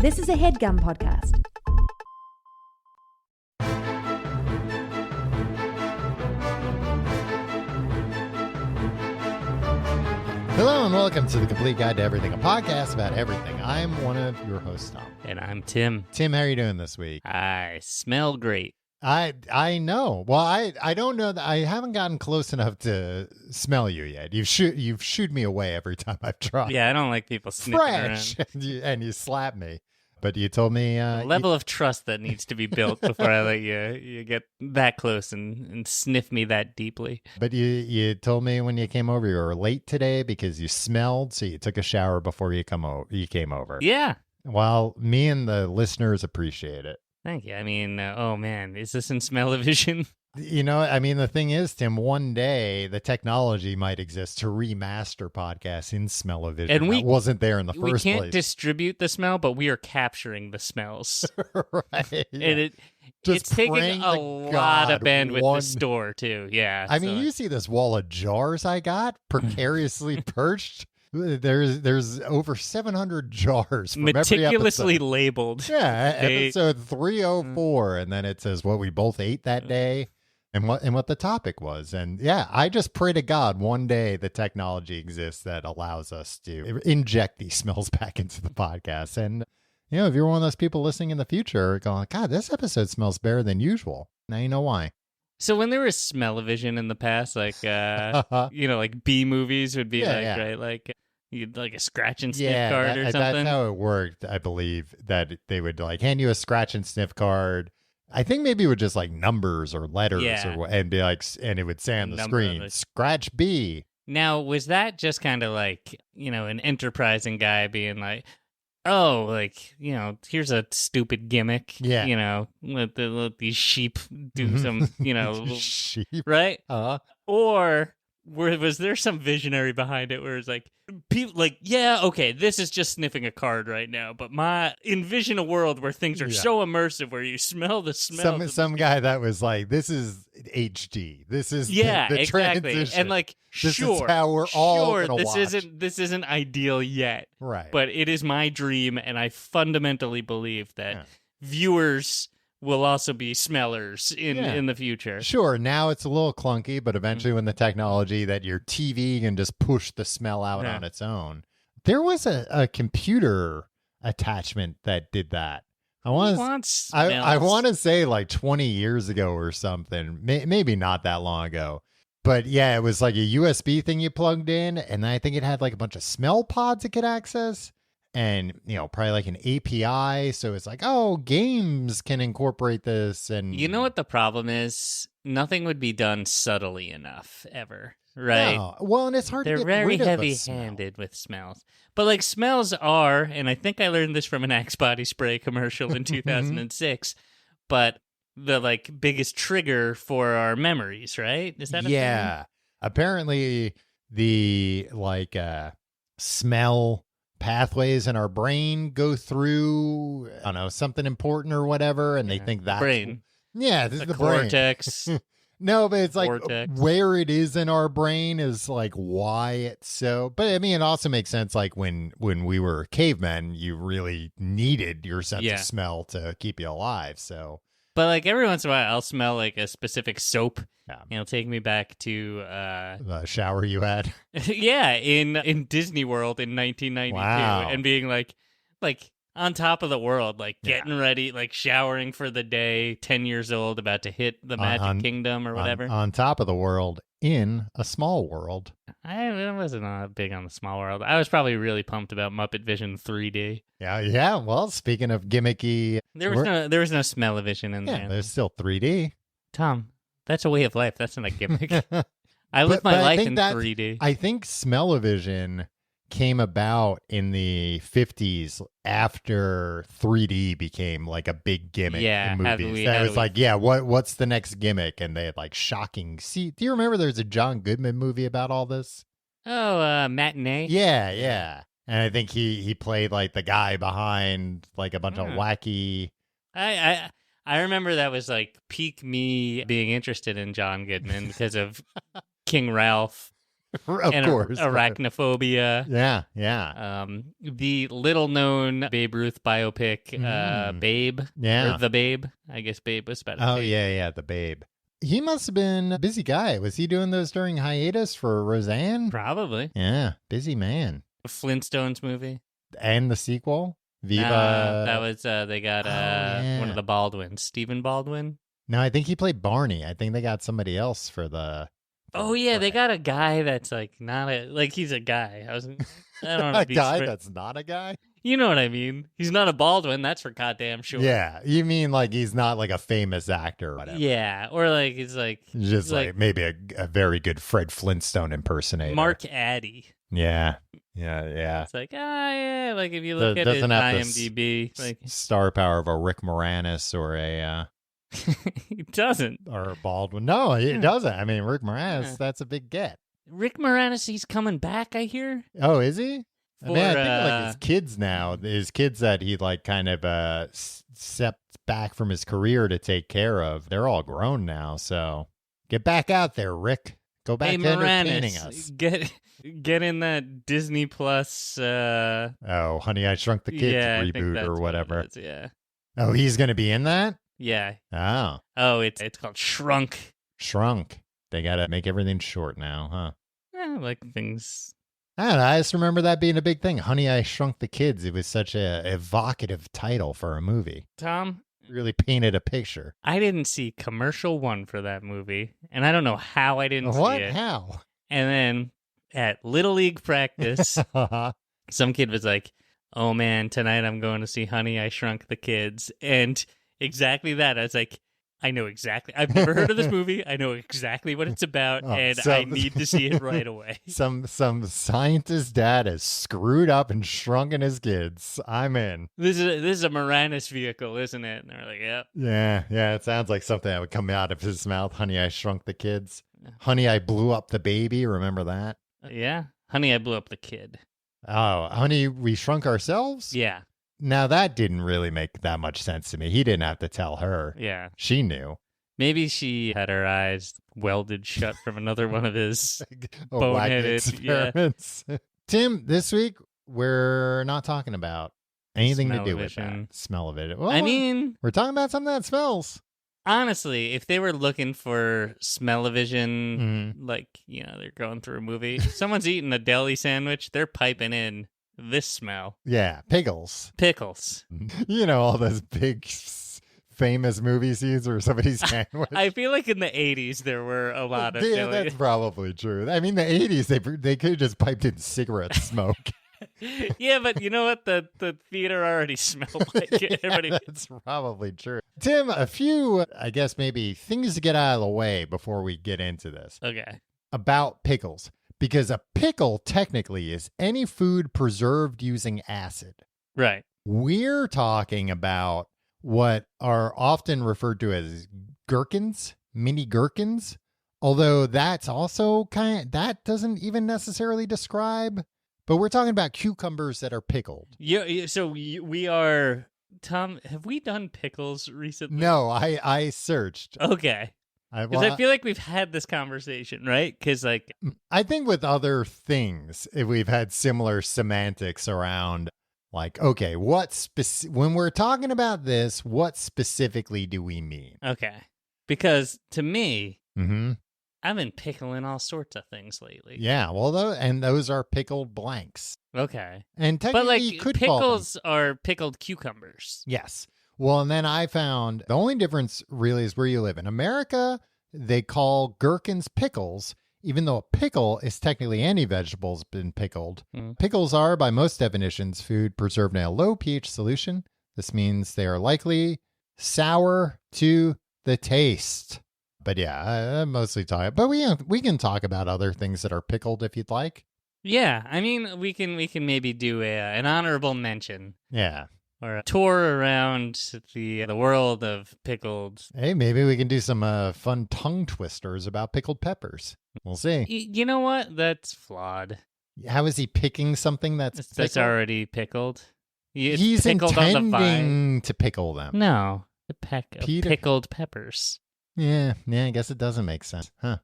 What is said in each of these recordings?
This is a HeadGum podcast. Hello and welcome to The Complete Guide to Everything, a podcast about everything. I'm one of your hosts, Tom. And I'm Tim. Tim, how are you doing this week? I smell great. I know. Well, I don't know that I haven't gotten close enough to smell you yet. You've shooed me away every time I've tried. Yeah, I don't like people sniffing Fresh, around. and you slap me. But you told me The level of trust that needs to be built before I let you get that close and sniff me that deeply. But you told me when you came over you were late today because you smelled, so you took a shower before you came over. Yeah. Well, me and the listeners appreciate it. Thank you. I mean, oh man, is this in smell-o-vision? You know, I mean, the thing is, Tim, one day the technology might exist to remaster podcasts in smell-o-vision. And that wasn't there in the first place. We can't distribute the smell, but we are capturing the smells. Right. And Yeah. it's taking a lot of bandwidth to store, too. Yeah. I mean, you see this wall of jars I got precariously perched? There's over 700 jars from meticulously every episode. labeled. Yeah, episode 304, and then it says what we both ate that day. And what the topic was. And yeah, I just pray to God one day the technology exists that allows us to inject these smells back into the podcast. And, you know, if you're one of those people listening in the future going, God, this episode smells better than usual. Now you know why. So when there was smell-o-vision in the past, like, like B movies would be right? Like, you'd like a scratch and sniff card or something. That's how it worked, I believe, that they would like hand you a scratch and sniff card. I think maybe it would just like numbers or letters and be like, and it would say on the screen, scratch B. Now, was that just kind of like, an enterprising guy being like, oh, like, here's a stupid gimmick. Yeah. Let these sheep do some, sheep. Right? Uh-huh. Or was there some visionary behind it where it's like, people like, yeah, okay, this is just sniffing a card right now, but envision a world where things are so immersive where you smell the smell. Some guy that was like, this is HD. This is the exactly. transition. And like, this is how we're all gonna watch. This isn't ideal yet. Right. But it is my dream, and I fundamentally believe that viewers will also be smellers in the future. Sure, now it's a little clunky, but eventually when the technology that your TV can just push the smell out on its own. There was a computer attachment that did that. I want to say like 20 years ago or something, maybe not that long ago. But yeah, it was like a USB thing you plugged in, and I think it had like a bunch of smell pods it could access. And, probably like an API. So it's like, oh, games can incorporate this. And you know what the problem is? Nothing would be done subtly enough ever, right? No. Well, and it's hard to get They're very rid of heavy-handed with smells. But like smells are, and I think I learned this from an Axe body spray commercial in 2006, but the like biggest trigger for our memories, right? Is that a thing? Apparently the like smell pathways in our brain go through, I don't know, something important or whatever, and they think that's brain. Yeah, this is the cortex. Brain. No, but it's like Vortex. Where it is in our brain is like why it's so. But I mean, it also makes sense. Like when we were cavemen, you really needed your sense of smell to keep you alive. So, but like every once in a while, I'll smell like a specific soap. It'll take me back to the shower you had. in Disney World in 1992, and being like on top of the world, like getting ready, like showering for the day, 10 years old, about to hit the Magic Kingdom or whatever. On top of the world in a small world. I wasn't big on the small world. I was probably really pumped about Muppet Vision 3D. Yeah. Well, speaking of gimmicky, there was no smell-o-vision in there. Yeah, there's still 3D. Tom, that's a way of life. That's not a gimmick. I live my life in 3D. I think smell-o-vision came about in the 50s after 3D became like a big gimmick in movies. What's the next gimmick? And they had like shocking. See, do you remember there's a John Goodman movie about all this? Oh, Matinee? Yeah. And I think he played like the guy behind like a bunch of wacky. I remember that was like peak me being interested in John Goodman because of King Ralph. Of and course. Arachnophobia. Yeah. The little-known Babe Ruth biopic, Babe. Yeah. Or The Babe. I guess Babe was better. Oh, Babe. yeah, the Babe. He must have been a busy guy. Was he doing those during hiatus for Roseanne? Probably. Yeah, busy man. A Flintstones movie. And the sequel? Viva. That was, they got one of the Baldwins. Stephen Baldwin. No, I think he played Barney. I think they got somebody else for the... Oh, yeah, they got a guy that's, like, not a... Like, he's a guy. I don't know. A guy that's not a guy? You know what I mean. He's not a Baldwin, that's for goddamn sure. Yeah, you mean like he's not like a famous actor or whatever. Yeah, or like he's like... Just like maybe a very good Fred Flintstone impersonator. Mark Addy. Yeah. It's like, yeah, like if you look at his IMDb... like star power of a Rick Moranis or a... He doesn't. Or a Baldwin. No, he doesn't. I mean, Rick Moranis, that's a big get. Rick Moranis, he's coming back, I hear. Oh, is he? I mean, I think like his kids that he like kind of stepped back from his career to take care of, they're all grown now. So get back out there, Rick. Go back to entertaining us. Get in that Disney Plus. Honey, I Shrunk the Kids reboot or whatever. Yeah. Oh, he's going to be in that? Yeah. Oh, it's called Shrunk. They got to make everything short now, huh? Yeah, like things. I don't know. I just remember that being a big thing. Honey, I Shrunk the Kids. It was such a evocative title for a movie. Tom, really painted a picture. I didn't see commercial one for that movie, and I don't know how I didn't see it. How? And then at Little League practice, some kid was like, "Oh man, tonight I'm going to see Honey, I Shrunk the Kids," and exactly that. I was like, I know exactly. I've never heard of this movie. I know exactly what it's about, and I need to see it right away. Some scientist dad has screwed up and shrunken his kids. I'm in. This is a Moranis vehicle, isn't it? And they're like, yep. Yeah. It sounds like something that would come out of his mouth. Honey, I Shrunk the Kids. Honey, I Blew Up the Baby. Remember that? Yeah. Honey, I Blew Up the Kid. Oh, Honey, We Shrunk Ourselves? Yeah. Now, that didn't really make that much sense to me. He didn't have to tell her. Yeah. She knew. Maybe she had her eyes welded shut from another one of his boneheaded experiments. Yeah. Tim, this week, we're not talking about anything to do with that. Smell-o-vision. Well, I mean... We're talking about something that smells. Honestly, if they were looking for smell-o-vision, like, they're going through a movie, someone's eating a deli sandwich, they're piping in this smell. Yeah, Pickles. All those big famous movie scenes where somebody's sandwich. I feel like in the 80s there were a lot of... Yeah, that's probably true. I mean, the 80s, they could have just piped in cigarette smoke. Yeah, but you know what? The theater already smelled like it. That's probably true. Tim, a few, I guess, maybe things to get out of the way before we get into this. Okay. About pickles. Because a pickle, technically, is any food preserved using acid. Right. We're talking about what are often referred to as gherkins, mini gherkins. Although that's also that doesn't even necessarily describe. But we're talking about cucumbers that are pickled. Yeah. So we are... Tom, have we done pickles recently? No, I searched. Okay. Because I feel like we've had this conversation, right? Because I think with other things, if we've had similar semantics around, like, okay, when we're talking about this, what specifically do we mean? Okay. Because to me, I've been pickling all sorts of things lately. Yeah, well, those are pickled blanks. Okay. And technically, you could pickles are pickled cucumbers. Yes. Well, and then I found the only difference really is where you live. In America, they call gherkins pickles, even though a pickle is technically any vegetable's been pickled. Pickles are, by most definitions, food preserved in a low pH solution. This means they are likely sour to the taste. But yeah, I'm mostly talking. But we can talk about other things that are pickled if you'd like. Yeah, I mean, we can maybe do an honorable mention. Yeah. Or a tour around the world of pickled. Hey, maybe we can do some fun tongue twisters about pickled peppers. We'll see. You know what? That's flawed. How is he picking something that's already pickled? He's pickled intending to pickle them. No, pickled peppers. Yeah, I guess it doesn't make sense. Huh.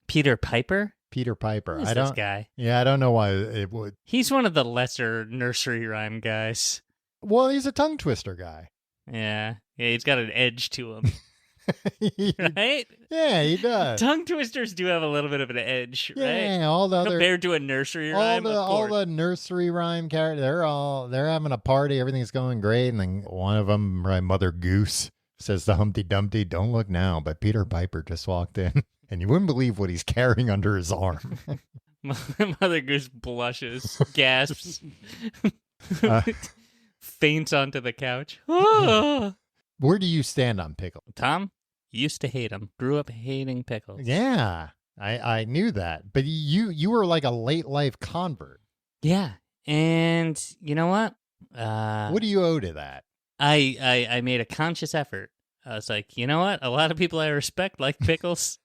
Peter Piper Peter Piper. Who's this guy? Yeah, I don't know why it would. He's one of the lesser nursery rhyme guys. Well, he's a tongue twister guy. Yeah, he's got an edge to him. Right? Yeah, he does. Tongue twisters do have a little bit of an edge, right? Yeah, all the other compared to a nursery rhyme. all the nursery rhyme characters, they're having a party, everything's going great, and then one of them, right, Mother Goose, says to Humpty Dumpty, "Don't look now," but Peter Piper just walked in, and you wouldn't believe what he's carrying under his arm. Mother Goose blushes, gasps, faints onto the couch. Where do you stand on Pickle? Tom used to hate him. Grew up hating pickles. Yeah, I knew that. But you were like a late life convert. Yeah. And you know what? What do you owe to that? I made a conscious effort. I was like, you know what? A lot of people I respect like pickles.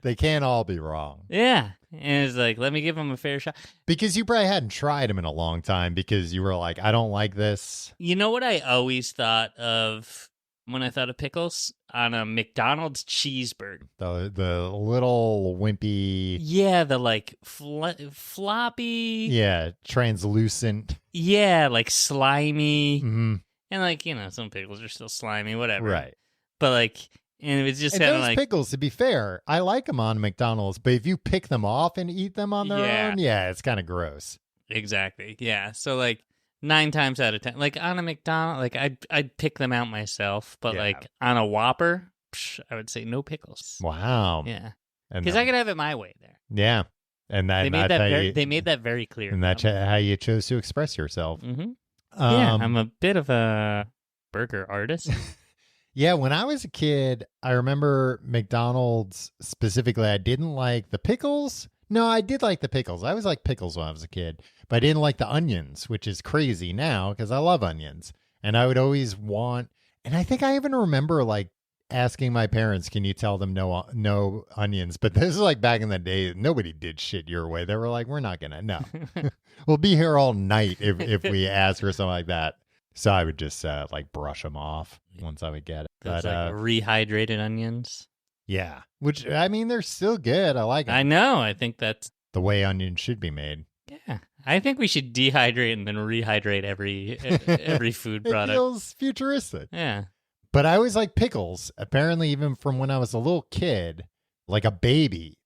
They can't all be wrong. Yeah. And it's like, let me give them a fair shot. Because you probably hadn't tried them in a long time because you were like, I don't like this. You know what I always thought of when I thought of pickles? On a McDonald's cheeseburger. The little wimpy. Yeah, the like floppy. Yeah, translucent. Yeah, like slimy. Mm-hmm. And like, some pickles are still slimy, whatever. Right. But like, and it was just and kind of those like pickles, to be fair, I like them on McDonald's, but if you pick them off and eat them on their own, yeah, it's kind of gross. Exactly. Yeah. So like 9 times out of 10, like on a McDonald's, like I'd pick them out myself, but like on a Whopper, I would say no pickles. Wow. Yeah. Because I could have it my way there. Yeah. And they made that very clear. And that's how you chose to express yourself. Mm-hmm. Yeah, I'm a bit of a burger artist. Yeah, when I was a kid, I remember McDonald's specifically, I didn't like the pickles. No, I did like the pickles. I always liked pickles when I was a kid, but I didn't like the onions, which is crazy now because I love onions. And I would always want, and I think I even remember like asking my parents, can you tell them no onions? But this is like back in the day, nobody did shit your way. They were like, we're not going to, no. We'll be here all night if we ask for something like that. So I would just like brush them off once I would get it. Those like rehydrated onions. Yeah, which I mean they're still good. I like them. I know. I think that's the way onions should be made. Yeah, I think we should dehydrate and then rehydrate every food product. It feels futuristic. Yeah, but I always like pickles. Apparently, even from when I was a little kid, like a baby,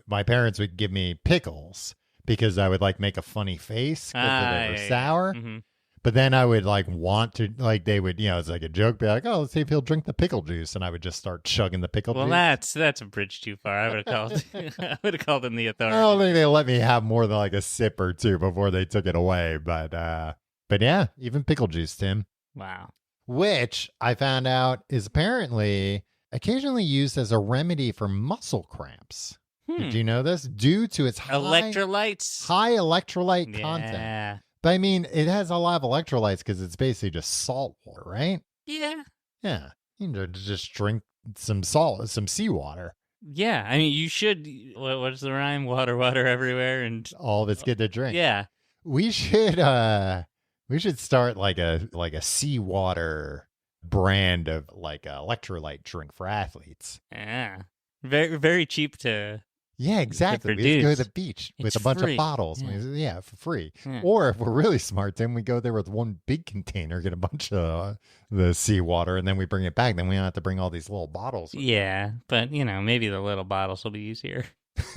my parents would give me pickles because I would like make a funny face because they were sour. Mm-hmm. But then I would like want to, like they would, it's like a joke, be like, oh, let's see if he'll drink the pickle juice. And I would just start chugging the pickle juice. Well, that's a bridge too far. I would have called in the authorities. I don't think they let me have more than like a sip or two before they took it away. But yeah, even pickle juice, Tim. Wow. Which I found out is apparently occasionally used as a remedy for muscle cramps. Did you know this? Due to its high electrolyte content. But I mean, it has a lot of electrolytes because it's basically just salt water, right? Yeah. Yeah. You can just drink some seawater. Yeah. I mean, you should. What's the rhyme? Water, water everywhere, and all of it's good to drink. Yeah. We should start like a seawater brand of like electrolyte drink for athletes. Yeah. Very, very cheap to. Yeah, exactly. We just go to the beach with a bunch of bottles. Yeah, for free. Yeah. Or if we're really smart, then we go there with one big container, get a bunch of the seawater, and then we bring it back. Then we don't have to bring all these little bottles. Yeah, but, maybe the little bottles will be easier.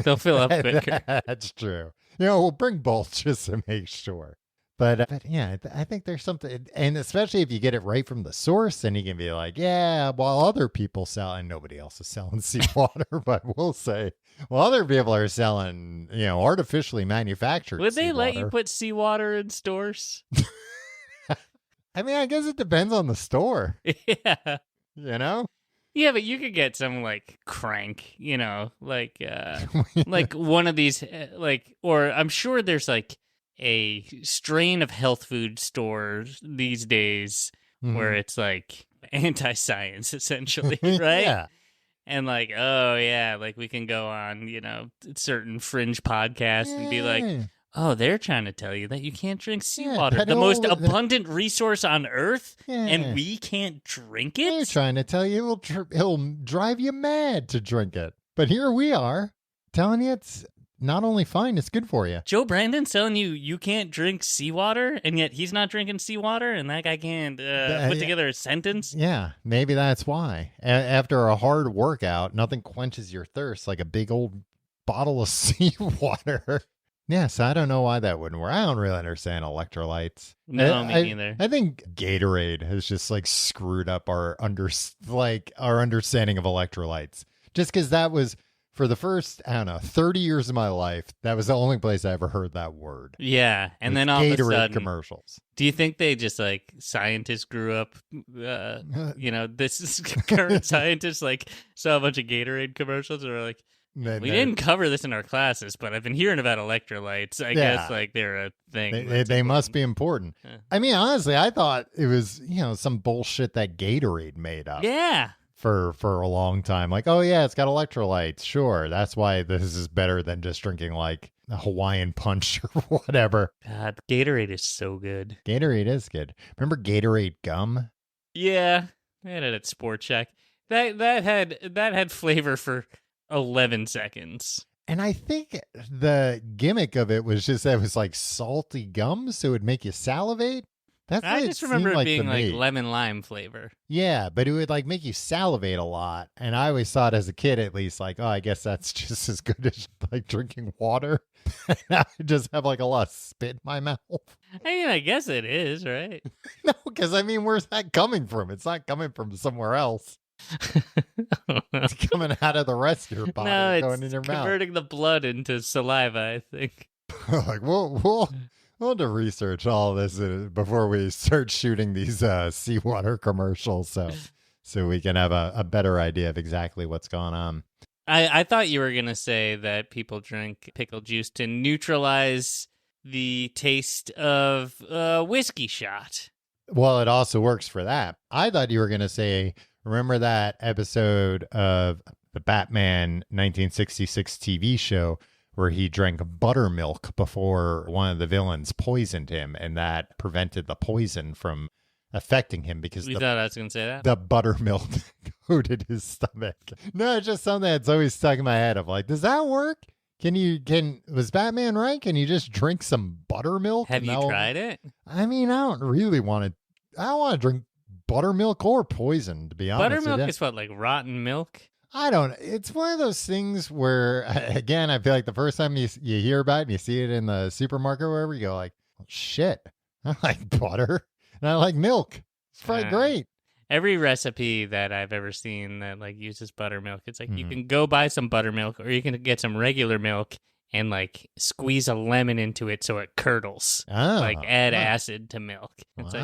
They'll fill up quicker. That's true. We'll bring both just to make sure. But yeah, I think there's something, and especially if you get it right from the source, then you can be like, yeah, while other people sell, and nobody else is selling seawater, but we'll say, well, other people are selling, artificially manufactured Would they seawater. let you put seawater in stores? I mean, I guess it depends on the store. Yeah. Yeah, but you could get some like crank, like one of these, or I'm sure there's like a strain of health food stores these days where it's like anti-science essentially, right? Yeah. And like, oh yeah, like we can go on, certain fringe podcasts and be like, oh, they're trying to tell you that you can't drink seawater, the most abundant resource on earth, and we can't drink it? They're trying to tell you it'll drive you mad to drink it. But here we are. Telling you, it's not only fine, it's good for you. Joe Brandon's telling you can't drink seawater, and yet he's not drinking seawater, and that guy can't put together a sentence. Yeah, maybe that's why. After a hard workout, nothing quenches your thirst like a big old bottle of seawater. Yes, I don't know why that wouldn't work. I don't really understand electrolytes. No, me neither. I think Gatorade has just like screwed up our understanding of electrolytes. Just because that was for the first, I don't know, 30 years of my life, that was the only place I ever heard that word. Yeah, and then all Gatorade of a sudden, commercials. Do you think they just like scientists grew up? This is current scientists like saw a bunch of Gatorade commercials and were like, we didn't cover this in our classes, but I've been hearing about electrolytes. I guess like they're a thing. They must be important. Yeah. I mean, honestly, I thought it was some bullshit that Gatorade made up. Yeah. For a long time. Like, oh yeah, it's got electrolytes. Sure. That's why this is better than just drinking like a Hawaiian punch or whatever. God, Gatorade is so good. Gatorade is good. Remember Gatorade gum? Yeah. I had it at Sport Check. That had flavor for 11 seconds. And I think the gimmick of it was just that it was like salty gum, so it would make you salivate. That's what I just remember it being like lemon lime flavor. Yeah, but it would like make you salivate a lot. And I always thought as a kid, at least, like, oh, I guess that's just as good as like drinking water. And I just have like a lot of spit in my mouth. I mean, I guess it is, right? No, because I mean, where's that coming from? It's not coming from somewhere else. It's coming out of the rest of your body, going in your mouth. Converting the blood into saliva, I think. Like we'll have to research all this before we start shooting these seawater commercials, so we can have a better idea of exactly what's going on. I thought you were gonna say that people drink pickle juice to neutralize the taste of a whiskey shot. Well, it also works for that. I thought you were gonna say, remember that episode of the Batman 1966 TV show where he drank buttermilk before one of the villains poisoned him, and that prevented the poison from affecting him because you thought I was going to say that? The buttermilk coated his stomach. No, it's just something that's always stuck in my head of like, does that work? Was Batman right? Can you just drink some buttermilk? Have you tried it? I mean, I don't want to drink buttermilk or poison, to be honest. Buttermilk is what, like rotten milk? It's one of those things where, again, I feel like the first time you hear about it and you see it in the supermarket or wherever, you go like, oh, shit, I like butter and I like milk. It's probably great. Every recipe that I've ever seen that like uses buttermilk, it's like you can go buy some buttermilk or you can get some regular milk and like squeeze a lemon into it so it curdles. Oh, like add acid to milk. It's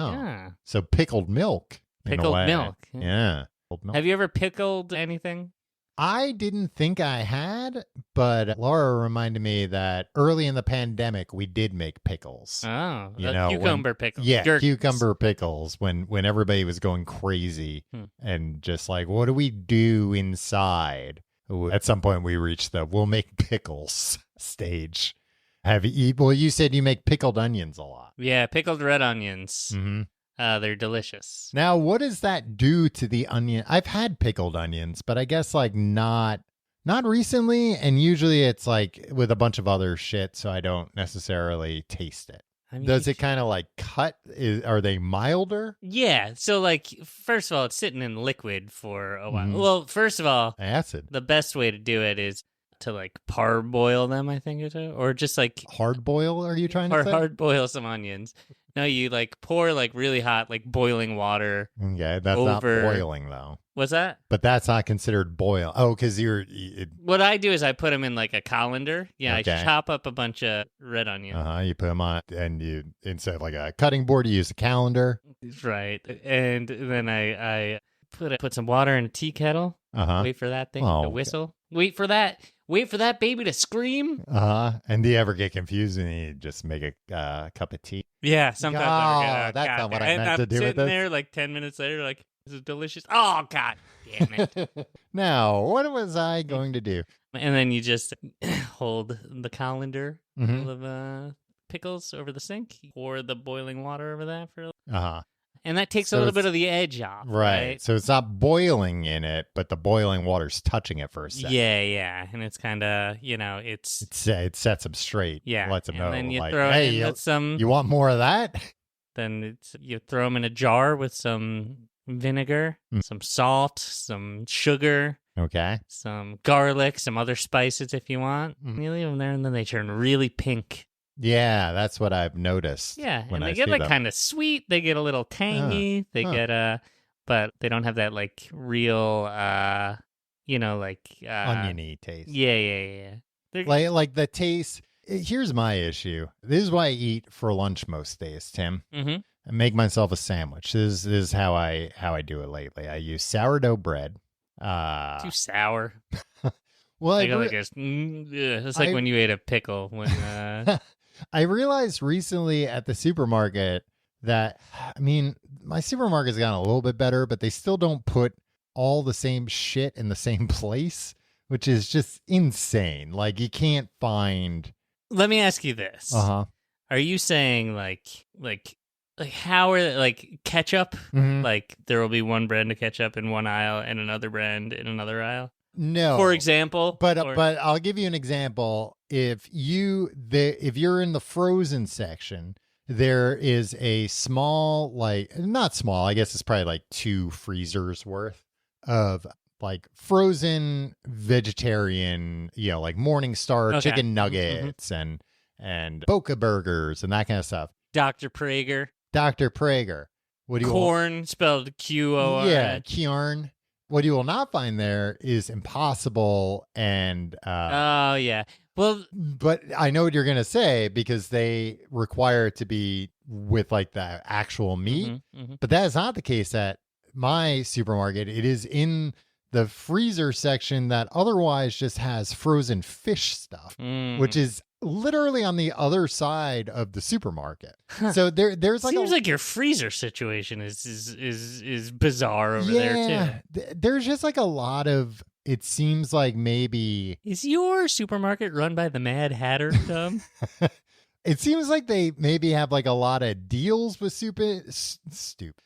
So pickled milk. Pickled milk. Yeah. Have you ever pickled anything? I didn't think I had, but Laura reminded me that early in the pandemic, we did make pickles. Oh, cucumber pickles. Yeah, cucumber pickles when everybody was going crazy and just like, what do we do inside? At some point, we reached the we'll make pickles stage. You said you make pickled onions a lot. Yeah, pickled red onions. Mm-hmm. They're delicious. Now, what does that do to the onion? I've had pickled onions, but I guess like not recently. And usually it's like with a bunch of other shit, so I don't necessarily taste it. I mean, does it kind of like cut? Are they milder? Yeah. So like, first of all, it's sitting in liquid for a while. Well, first of all, acid. The best way to do it is to like parboil them, I think it is, or just like hard boil. Are you trying to say? Hard boil some onions? No, you like pour like really hot, like boiling water. Okay, that's not boiling though. What's that? But that's not considered boil. Oh, because what I do is I put them in like a colander. Yeah, okay. I chop up a bunch of red onions. You put them on, and instead of like a cutting board, you use a colander. Right, and then I put some water in a tea kettle. Wait for that thing to whistle. Wait for that baby to scream. And do you ever get confused and you just make a cup of tea? Yeah, sometimes. That's not what I meant to do with this. I'm sitting there like 10 minutes later, like, this is delicious. Oh, God damn it. Now, what was I going to do? And then you just hold the colander full of pickles over the sink. Pour the boiling water over that for and that takes a So little bit it's- of the edge off, Right. right? So it's not boiling in it, but the boiling water's touching it for a second. Yeah, and it's kind of, it's It sets them straight. yeah, Lets them and know. then you like, throw hey, it in with some. you want more of that? Then you throw them in a jar with some vinegar, Mm. some salt, some sugar, Okay. some garlic, some other spices if you want. Mhm. You leave them there, and then they turn really pink. Yeah, that's what I've noticed. Yeah, when and I they get see like them. kind of sweet. They get a little tangy. They Huh. get but they don't have that like real Oniony taste. Yeah. They're Like the taste. Here's my issue. This is what I eat for lunch most days, Tim. mm-hmm. I make myself a sandwich. This is how I do it lately. I use sourdough bread. Too sour. Well, It's like when you ate a pickle. When I realized recently at the supermarket that, I mean, my supermarket's gotten a little bit better, but they still don't put all the same shit in the same place, which is just insane. Like, you can't find. Let me ask you this: Uh-huh. Are you saying like how are like ketchup? Mhm. Like there will be one brand of ketchup in one aisle and another brand in another aisle? No. For example, But or- but I'll give you an example. If you're in the frozen section, there is a small, like, not small, I guess it's probably like 2 freezers worth of like frozen vegetarian, like Morningstar Okay. chicken nuggets and Boca burgers and that kind of stuff. Dr. Prager, Dr. Prager. What do you corn spelled QOR. Yeah, Kiorn. What you will not find there is Impossible and Oh yeah. Well, but I know what you're going to say because they require it to be with like the actual meat. mhm. But that is not the case at my supermarket. It is in the freezer section that otherwise just has frozen fish stuff, Mm. which is literally on the other side of the supermarket. So there's like Seems like your freezer situation is bizarre over there too. There's just like a lot of. It seems like maybe Is your supermarket run by the Mad Hatter, Tom? it seems like they maybe have like a lot of deals with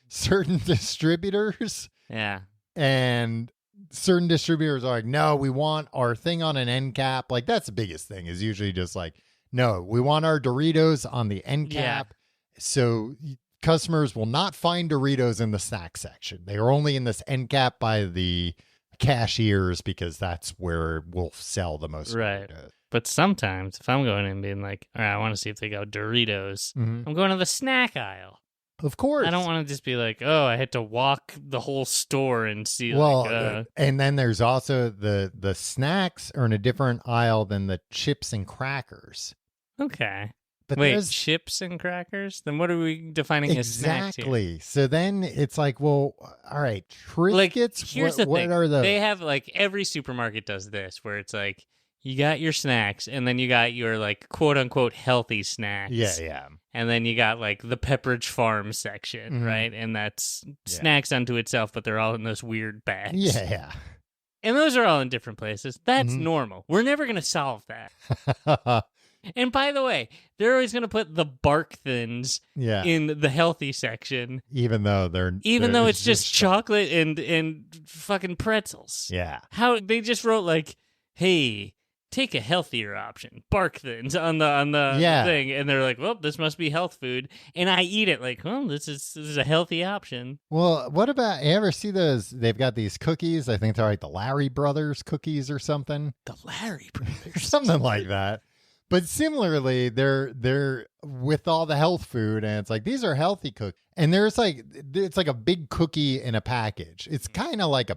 certain distributors, Yeah. and certain distributors are like, no, we want our thing on an end cap. Like that's the biggest thing is usually just like, no, we want our Doritos on the end cap. So customers will not find Doritos in the snack section. They are only in this end cap by the cashiers because that's where we'll sell the most Right. Doritos. But sometimes if I'm going in and being like, all right, I want to see if they got Doritos, Mhm. I'm going to the snack aisle. Of course. I don't want to just be like, oh, I had to walk the whole store and see. Well, and then there's also the snacks are in a different aisle than the chips and crackers. okay. But Wait, there's chips and crackers? Then what are we defining as snacks here? exactly. So then it's like, well, all right, Like, Triscuits. here's what, the what thing. are those? They have like every supermarket does this where it's like you got your snacks and then you got your like quote unquote healthy snacks. yeah. And then you got like the Pepperidge Farm section, Mhm. right? And that's Yeah. snacks unto itself, but they're all in those weird bags. Yeah. And those are all in different places. That's Mhm. normal. We're never going to solve that. Yeah. And by the way, they're always going to put the bark thins yeah. in the healthy section, Even though even though it's just chocolate and fucking pretzels. Yeah. How they just wrote like, "Hey, take a healthier option, bark thins on the Yeah. thing," and they're like, "Well, this must be health food," and I eat it like, "Oh, this is a healthy option." Well, what about you ever see those? They've got these cookies. I think they're like the Larry Brothers cookies or something. The Larry Brothers, Something like that. But similarly, they're with all the health food, and it's like these are healthy cookies, and there's like it's like a big cookie in a package. It's kind of like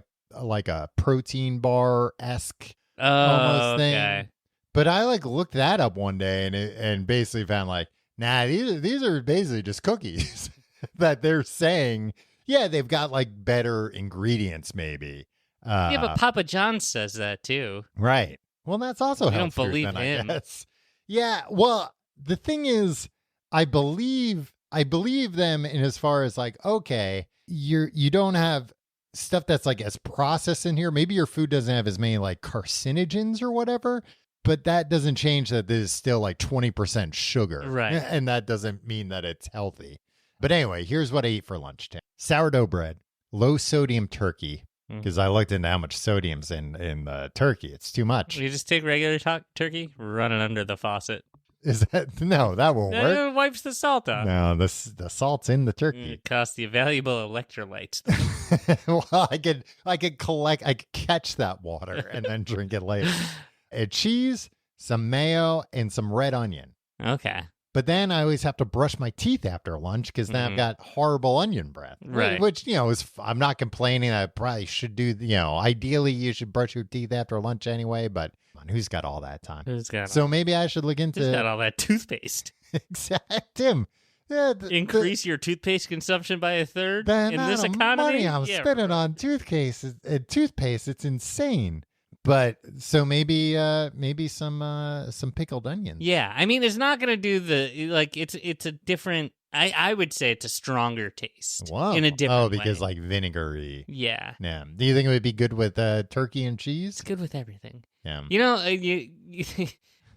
a protein bar esque almost thing. Okay. But I like looked that up one day and basically found like, nah, these are basically just cookies that they're saying. Yeah, they've got like better ingredients, maybe. Yeah, but Papa John says that too. Right. Well, that's also We don't health food, believe then, I him. guess. Yeah. Well, the thing is, I believe them in as far as like, okay, you don't have stuff that's like as processed in here. Maybe your food doesn't have as many like carcinogens or whatever, but that doesn't change that this is still like 20% sugar. Right. And that doesn't mean that it's healthy. But anyway, here's what I eat for lunch, Tim. Sourdough bread, low sodium turkey, because I looked into how much sodium's in the turkey. It's too much. You just take regular turkey, run it under the faucet. Is that no? That won't work. It wipes the salt off. No, the salt's in the turkey. It costs you valuable electrolytes. Well, I could catch that water and then drink it later. Cheese, some mayo, and some red onion. Okay. But then I always have to brush my teeth after lunch because then I've got horrible onion breath. Right. Which, I'm not complaining. I probably should do, ideally you should brush your teeth after lunch anyway, but who's got all that time? So maybe I should look into... Who's got all that toothpaste? Exactly. Tim. Yeah, Increase your toothpaste consumption by a third in this economy? Money I'm spending on toothpaste, it's insane. But so maybe some pickled onions. Yeah, I mean, it's not going to do it's a different. I would say it's a stronger taste. Whoa. In a different way. Because like vinegary. Yeah. Yeah. Do you think it would be good with turkey and cheese? It's good with everything. Yeah.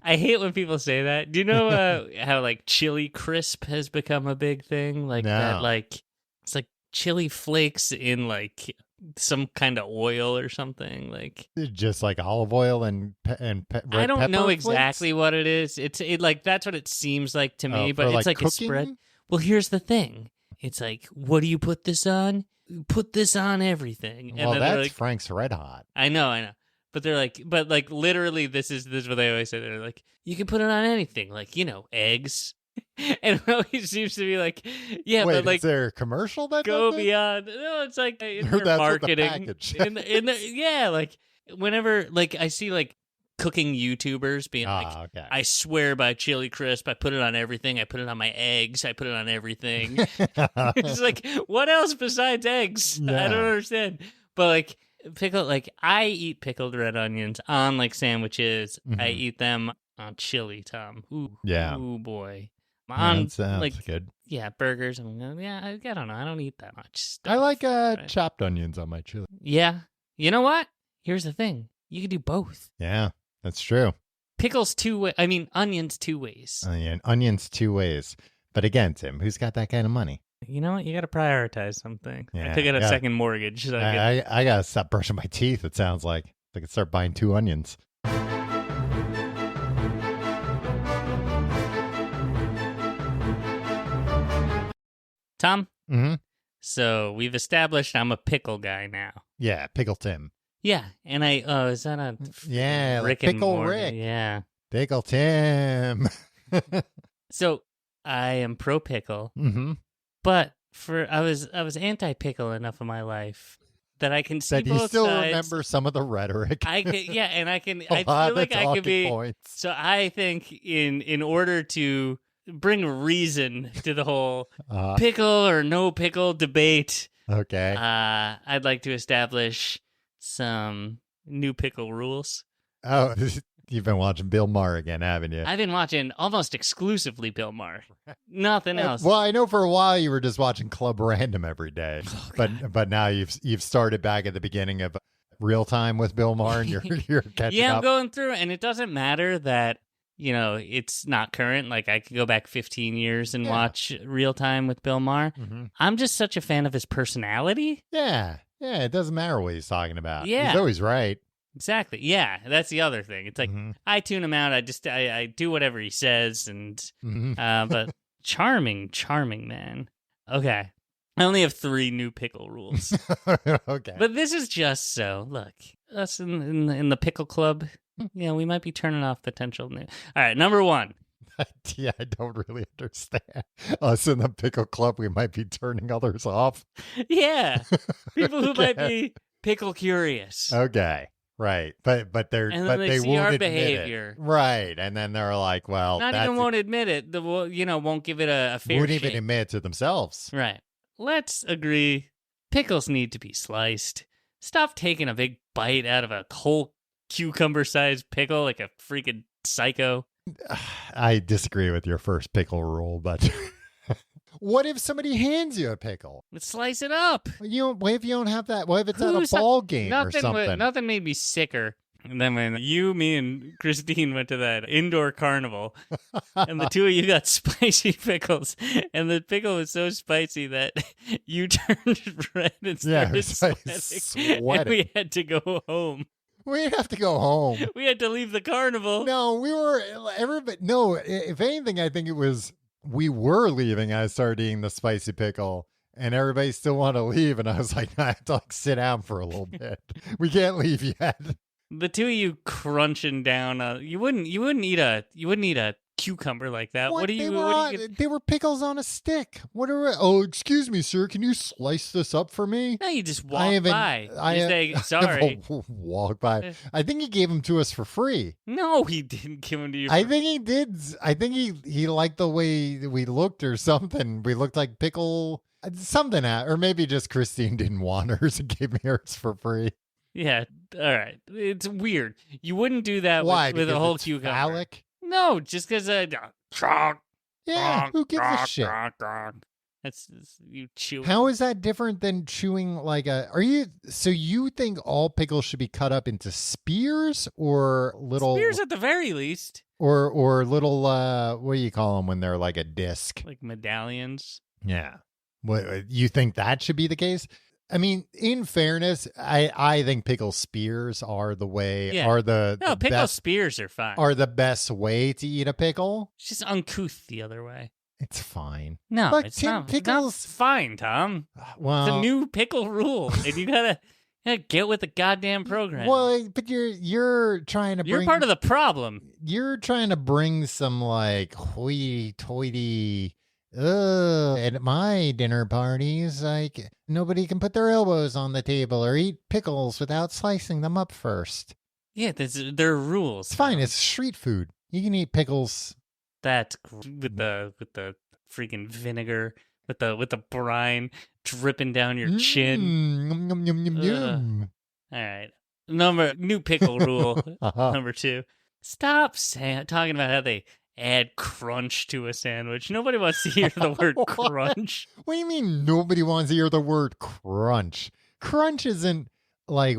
I hate when people say that. Do you know how like chili crisp has become a big thing? Like that, like it's like chili flakes in like some kind of oil or something, like just like olive oil and red I don't know flakes? exactly what it is. It's like that's what it seems like to me, but it's like cooking? a spread. Well, here's the thing. It's like, what do you put this on? Put this on everything. And well, that's like, Frank's Red Hot. I know. But they're like, literally, this is what they always say. They're like, you can put it on anything, like eggs. And it always seems to be like, yeah, wait, but like, is there a commercial that go does beyond? No, it's like in their that's marketing. what the package. Yeah, like whenever like I see like cooking YouTubers being like, okay. I swear by chili crisp, I put it on everything. I put it on my eggs. I put it on everything. It's like, what else besides eggs? Yeah. I don't understand. But like I eat pickled red onions on like sandwiches. Mm-hmm. I eat them on chili, Tom. Ooh, yeah. Ooh boy. That sounds good. Yeah, burgers. I don't know. I don't eat that much stuff. I like chopped onions on my chili. Yeah. You know what? Here's the thing. You can do both. Yeah, that's true. Pickles onions 2 ways. Onions 2 ways. But again, Tim, who's got that kind of money? You know what? You got to prioritize something. Yeah, I took out a second mortgage. So I got to stop brushing my teeth, it sounds like. I could start buying 2 onions. Tom? Mm-hmm. So we've established I'm a pickle guy now. Yeah, Pickle Tim. Yeah, and is that a like Rick and Pickle Morty? Rick. Yeah. Pickle Tim. So I am pro pickle, mm-hmm. but I was anti-pickle enough of my life that I can see that both you still sides. remember some of the rhetoric. I can, yeah, and I can. I lot feel of like the I could be. points. So I think in order to bring reason to the whole pickle or no pickle debate, okay, I'd like to establish some new pickle rules. Oh, you've been watching Bill Maher again, haven't you? I've been watching almost exclusively Bill Maher. Nothing else. Well, I know for a while you were just watching Club Random every day, but now you've started back at the beginning of Real Time with Bill Maher, and you're catching up. I'm going through, and it doesn't matter that it's not current. Like I could go back 15 years and watch Real Time with Bill Maher. Mm-hmm. I'm just such a fan of his personality. Yeah, it doesn't matter what he's talking about. Yeah, he's always right. Exactly. Yeah, that's the other thing. It's like I tune him out. I do whatever he says, and but charming man. Okay, I only have 3 new pickle rules. Okay, but this is just so. Look, us in the pickle club. We might be turning off potential new. All right, number 1. Yeah, I don't really understand. Us in the pickle club, we might be turning others off. Yeah, people who might be pickle curious. Okay. Right, but they see won't our admit behavior. It. Right, and then they're like, "Well, not even won't admit it. Won't give it a fair. Won't even admit it to themselves. Right. Let's agree. Pickles need to be sliced. Stop taking a big bite out of a whole cucumber-sized pickle like a freaking psycho. I disagree with your first pickle rule, but what if somebody hands you a pickle? Let's slice it up. What if you don't have that? What if it's at a ball game or something? Nothing made me sicker And then when me and Christine went to that indoor carnival, and the two of you got spicy pickles, and the pickle was so spicy that you turned red and started sweating, and we had to go home. We didn't have to go home. We had to leave the carnival. No, no, if anything, I think it was, we were leaving. I started eating the spicy pickle and everybody still wanted to leave. And I was like, I have to sit down for a little bit. We can't leave yet. The two of you crunching down, you wouldn't eat a cucumber like that. What do you? They were pickles on a stick. Oh, excuse me, sir. Can you slice this up for me? No, you just walk by. Sorry. Walk by. I think he gave them to us for free. No, he didn't give them to you. I think he did. I think he liked the way we looked or something. We looked like pickle something, or maybe just Christine didn't want hers and gave me hers for free. Yeah. All right. It's weird. You wouldn't do that Why? with a whole cucumber. Phallic? No, just because yeah, who gives a shit? That's you chew. How is that different than chewing like a? So you think all pickles should be cut up into spears or little spears at the very least, or little what do you call them when they're like a disc, like medallions? Yeah. What you think that should be the case? I mean, in fairness, I think pickle spears are the way. Yeah. The pickle best, spears are fine. Are the best way to eat a pickle. It's just uncouth the other way. It's fine. No, but it's not. Pickles, it's fine, Tom. Well, it's a new pickle rule, and you gotta get with the goddamn program. Well, but you're trying to. You're part of the problem. You're trying to bring some like hoity-toity. At my dinner parties, like nobody can put their elbows on the table or eat pickles without slicing them up first. Yeah, there are rules. It's fine. It's street food. You can eat pickles. That's with the freaking vinegar, with the brine dripping down your chin. Yum, yum, yum, yum, yum. All right, new pickle rule number 2. Stop talking about how they add crunch to a sandwich. Nobody wants to hear the word crunch. What do you mean nobody wants to hear the word crunch? Crunch isn't like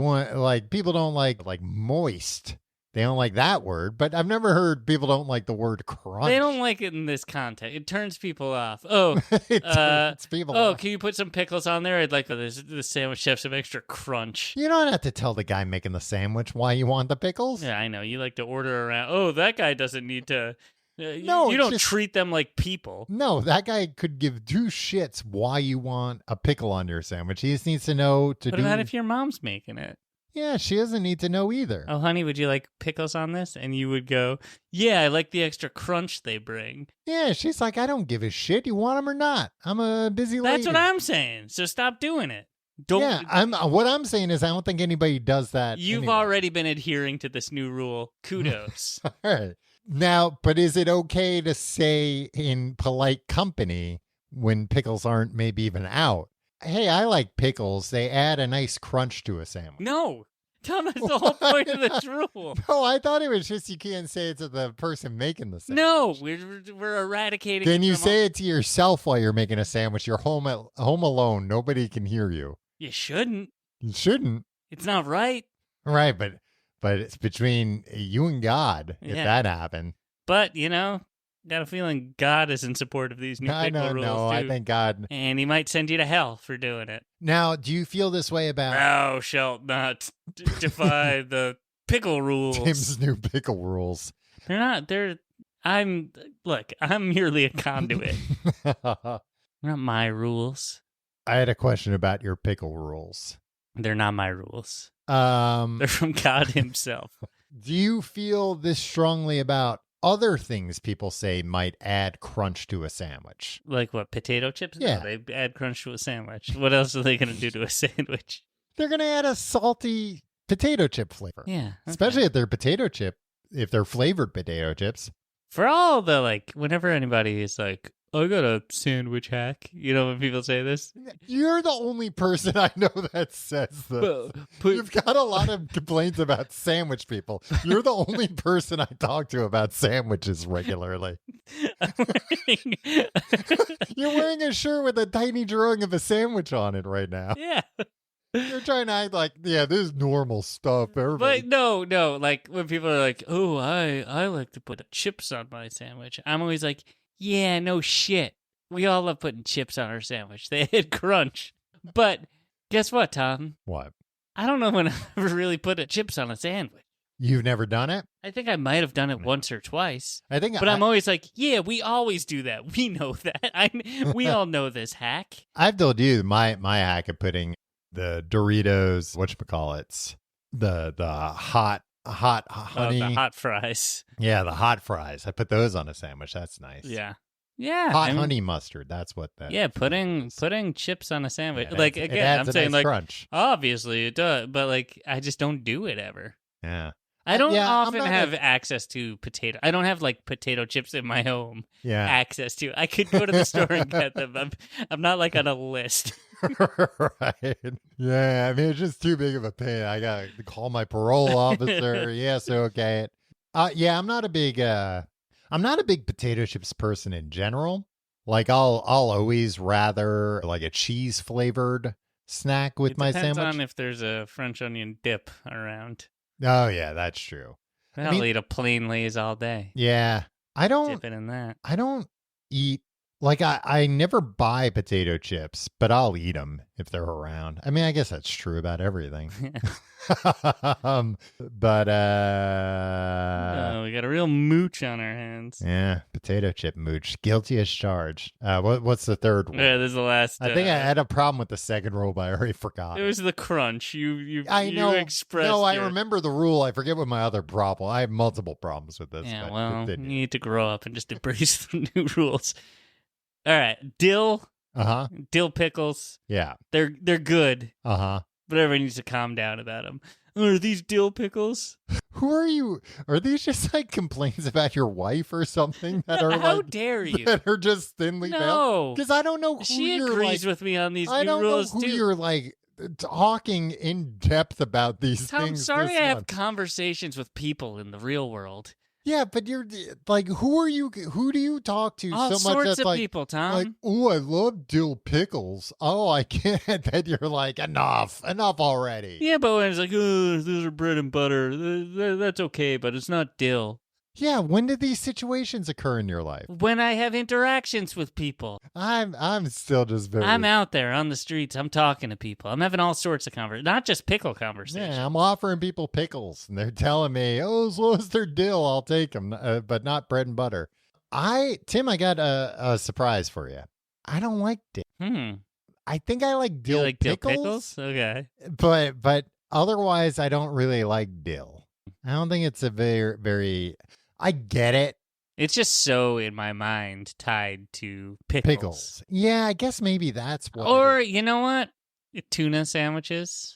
people don't like moist. They don't like that word, but I've never heard people don't like the word crunch. They don't like it in this context. It turns people off. Oh, it turns people off. Can you put some pickles on there? I'd like the sandwich to have some extra crunch. You don't have to tell the guy making the sandwich why you want the pickles. Yeah, I know. You like to order around. Oh, that guy doesn't need to. No, you don't treat them like people. No, that guy could give 2 shits why you want a pickle on your sandwich. He just needs to know to What about if your mom's making it? Yeah, she doesn't need to know either. Oh, honey, would you like pickles on this? And you would go, yeah, I like the extra crunch they bring. Yeah, she's like, I don't give a shit. You want them or not? I'm a busy lady. That's what I'm saying. So stop doing it. What I'm saying is I don't think anybody does that. You've already been adhering to this new rule. Kudos. All right. Now, but is it okay to say in polite company when pickles aren't maybe even out, hey, I like pickles. They add a nice crunch to a sandwich. No. Tom, that's the whole point of this rule. No, I thought it was just you can't say it to the person making the sandwich. No, we're eradicating Then you say it to yourself while you're making a sandwich. You're home alone. Nobody can hear you. You shouldn't. You shouldn't. It's not right. Right, but it's between you and God if that happened. But, got a feeling God is in support of these new pickle rules, no, too. I think God. And he might send you to hell for doing it. Now, do you feel this way about... Thou shalt not defy the pickle rules. Tim's new pickle rules. I'm merely a conduit. They're not my rules. I had a question about your pickle rules. They're not my rules. They're from God himself. Do you feel this strongly about other things people say might add crunch to a sandwich? Like what, potato chips? Yeah. No, they add crunch to a sandwich. What else are they going to do to a sandwich? They're going to add a salty potato chip flavor. Yeah. Okay. Especially if they're flavored potato chips. For all the, whenever anybody is like, I got a sandwich hack. You know when people say this? You're the only person I know that says this. You've got a lot of complaints about sandwich people. You're the only person I talk to about sandwiches regularly. You're wearing a shirt with a tiny drawing of a sandwich on it right now. Yeah. You're trying to act like, yeah, this is normal stuff. Everybody. But no, like when people are like, "Oh, I like to put chips on my sandwich," I'm always like, "Yeah, no shit. We all love putting chips on our sandwich. They hit crunch." But guess what, Tom? What? I don't know when I've ever really put chips on a sandwich. You've never done it? I think I might have done it once or twice. But I'm always like, yeah, we always do that. We know that. We all know this hack. I've told you my hack of putting the Doritos, whatchamacallits, the hot honey. The hot fries. Yeah, the hot fries. I put those on a sandwich. That's nice. Yeah. Yeah. Hot honey mustard. That's what that Yeah, putting chips on a sandwich. Yeah, like, again, I'm saying, nice like, crunch. Obviously it does, but, like, I just don't do it ever. Yeah. I don't often have access to potato. I don't have, like, potato chips in my home. Yeah. Access to. I could go to the store and get them. I'm not, like, on a list. Right. Yeah, I mean, it's just too big of a pain. I got to call my parole officer. Yes, okay. Yeah, I'm not a big potato chips person in general. Like, I'll always rather like a cheese flavored snack with my sandwich. Depends on if there's a French onion dip around. Oh yeah, that's true. I'll eat a plain Lay's all day. Yeah, I don't dip it in that. I don't eat like I never buy potato chips, but I'll eat them if they're around. I mean, I guess that's true about everything. But we got a real mooch on our hands. Yeah, potato chip mooch, guilty as charged. What's the third one? Yeah, this is the last. I think I had a problem with the second rule, but I already forgot. It was the crunch. I know. Expressed. No, I remember the rule. I forget what my other problem. I have multiple problems with this. Yeah, well, you need to grow up and just embrace the new rules. All right, dill. Dill pickles. Yeah, they're good. But everybody needs to calm down about them. Are these dill pickles? Who are you? Are these just like complaints about your wife or something that are How dare you? That are just thinly veiled? Because I don't know who she you're agrees with me on these I new don't rules know who too. You're like talking in depth about these Tom, things. sorry this I have month. conversations with people in the real world. Yeah, but you're like, who are you? Who do you talk to All so much? sorts That's of like, people, Tom. Like, oh, I love dill pickles. Oh, I can't. That you're like, enough already. Yeah, but when it's like, oh, those are bread and butter, that's okay, but it's not dill. Yeah, when did these situations occur in your life? When I have interactions with people. I'm still just very. I'm out there on the streets. I'm talking to people. I'm having all sorts of conversations, not just pickle conversations. Yeah, I'm offering people pickles, and they're telling me, oh, as long as they're dill, I'll take them, but not bread and butter. Tim, I got a surprise for you. I don't like dill. I think I like dill, you like pickles. Dill pickles? Okay. But otherwise, I don't really like dill. I don't think it's a very. I get it. It's just so in my mind tied to pickles. Yeah, I guess maybe that's what. Or you know what? Tuna sandwiches.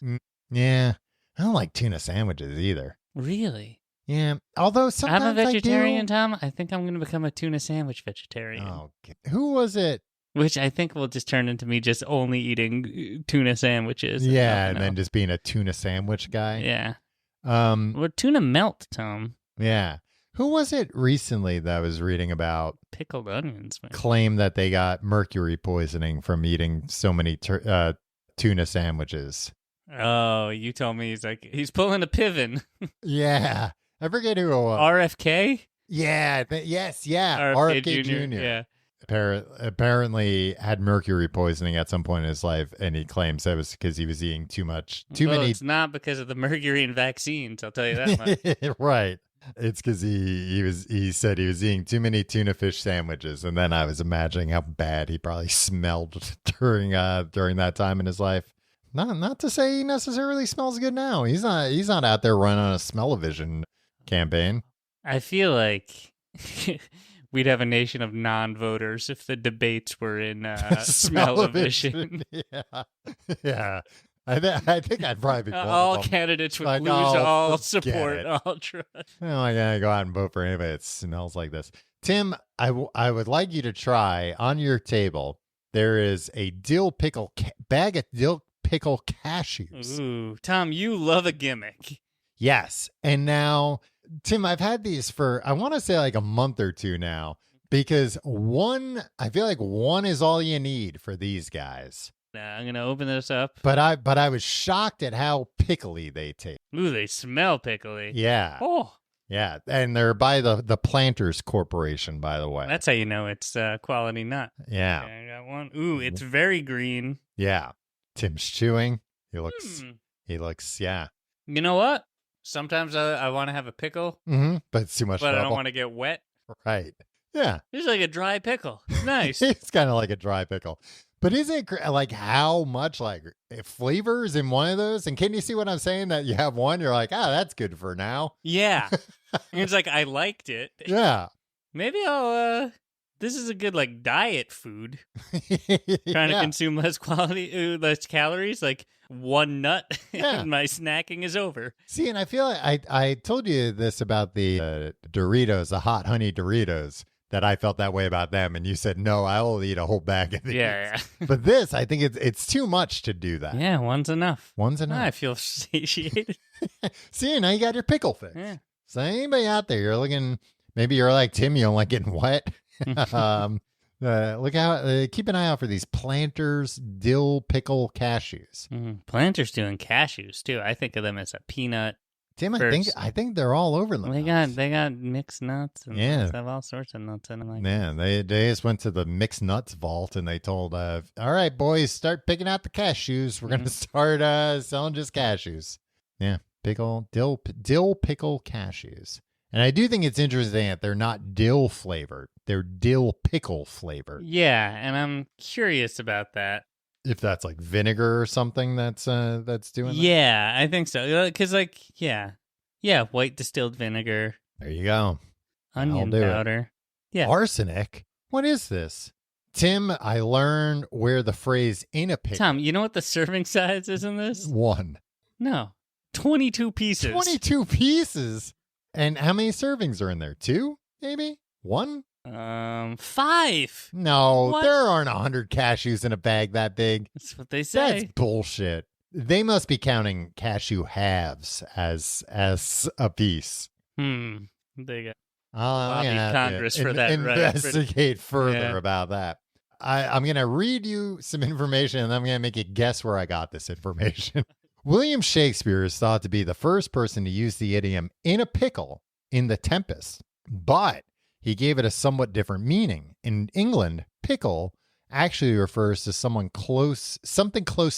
Yeah, I don't like tuna sandwiches either. Really? Yeah. Although sometimes I'm a vegetarian, I do. Tom. I think I'm going to become a tuna sandwich vegetarian. Oh, okay. Who was it? Which I think will just turn into me just only eating tuna sandwiches. Yeah, and then just being a tuna sandwich guy. Yeah. Well, tuna melt, Tom. Yeah. Who was it recently that I was reading about? Pickled onions, man. Claim that they got mercury poisoning from eating so many tuna sandwiches. Oh, you told me he's pulling a Piven. Yeah. I forget who it was. RFK? Yeah. Yes. Yeah. RFK Jr. Yeah. Apparently had mercury poisoning at some point in his life, and he claims that was because he was eating too many. It's not because of the mercury in vaccines, I'll tell you that much. Right. It's because he said he was eating too many tuna fish sandwiches, and then I was imagining how bad he probably smelled during that time in his life. Not to say he necessarily smells good now. He's not out there running on a smell-o-vision campaign. I feel like we'd have a nation of non-voters if the debates were in smell-o-vision. Yeah. I think I'd probably be all candidates would lose all support, all trust. Well, I gotta go out and vote for anybody that smells like this. Tim, I would like you to try on your table. There is a dill pickle bag of dill pickle cashews. Ooh, Tom, you love a gimmick. Yes, and now, Tim, I've had these for I want to say like a month or two now because I feel like one is all you need for these guys. Now I'm gonna open this up. But I was shocked at how pickly they taste. Ooh, they smell pickly. Yeah. Oh, Yeah. And they're by the Planters Corporation, by the way. that's how you know it's quality nut. Yeah. Okay, I got one. Ooh, it's very green. Yeah. Tim's chewing. He looks, yeah. You know what? Sometimes I want to have a pickle, But it's too much but trouble. I don't want to get wet. Right. Yeah. It's like a dry pickle. Nice. It's kind of like a dry pickle. But is it like how much like flavors in one of those? And can you see what I'm saying? That you have one, you're like, that's good for now. Yeah. It's like I liked it. Yeah. Maybe I'll this is a good like diet food. Trying to consume less less calories, like one nut, and my snacking is over. See, and I feel like I told you this about the Doritos, the hot honey Doritos, that I felt that way about them, and you said no, I'll eat a whole bag of these. Yeah. But this, I think it's too much to do that. Yeah, one's enough. One's enough. I feel satiated. See, now you got your pickle fix. Yeah. So anybody out there, you're looking, maybe you're like Tim, you don't like getting wet. Look out! Keep an eye out for these Planters dill pickle cashews. Planters doing cashews too. I think of them as a peanut. Tim, I think they're all over them. They got mixed nuts and have all sorts of nuts in them. Like, man, they just went to the mixed nuts vault and they told, all right, boys, start picking out the cashews. We're gonna start selling just cashews. Yeah, dill pickle cashews. And I do think it's interesting that they're not dill flavored. They're dill pickle flavored. Yeah, and I'm curious about that. If that's like vinegar or something that's doing that? Yeah, I think so. Because white distilled vinegar. There you go. Onion powder. Yeah. Arsenic? What is this? Tim, I learned where the phrase in a pickle. Tom, you know what the serving size is in this? 1. No. 22 pieces. 22 pieces? And how many servings are in there? 2, maybe? 1? 5. No, what? There aren't 100 cashews in a bag that big. That's what they say. That's bullshit. They must be counting cashew halves as a piece. There you go. Lobby Congress for that, investigate further about that. I'm going to read you some information and I'm going to make you guess where I got this information. William Shakespeare is thought to be the first person to use the idiom in a pickle in The Tempest, but he gave it a somewhat different meaning. In England, pickle actually refers to something close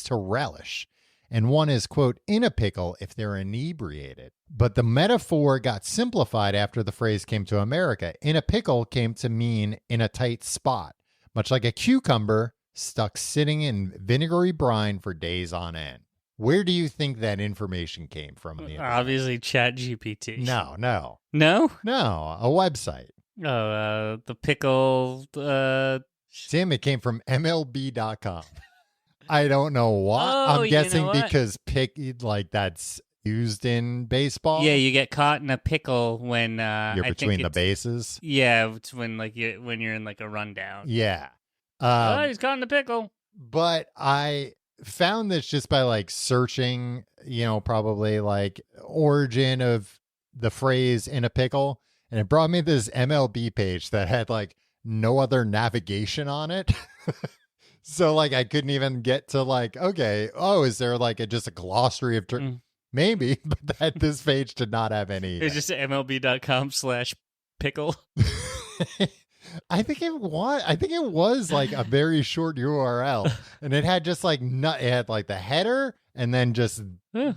to relish, and one is, quote, in a pickle if they're inebriated. But the metaphor got simplified after the phrase came to America. In a pickle came to mean in a tight spot, much like a cucumber stuck sitting in vinegary brine for days on end. Where do you think that information came from? Obviously, ChatGPT. No. No? No, a website. Oh, the pickle. Tim, it came from MLB.com. I don't know why. I'm guessing because that's used in baseball. Yeah, you get caught in a pickle when you're between the bases. Yeah, it's when you're in like a rundown. Yeah. He's caught in a pickle. But I found this just by like searching, probably like origin of the phrase in a pickle. And it brought me this MLB page that had like no other navigation on it. So like I couldn't even get to like, okay, is there like just a glossary of maybe, but this page did not have any. It's just MLB.com/pickle. I think it was like a very short URL, and it had just like it had like the header and then just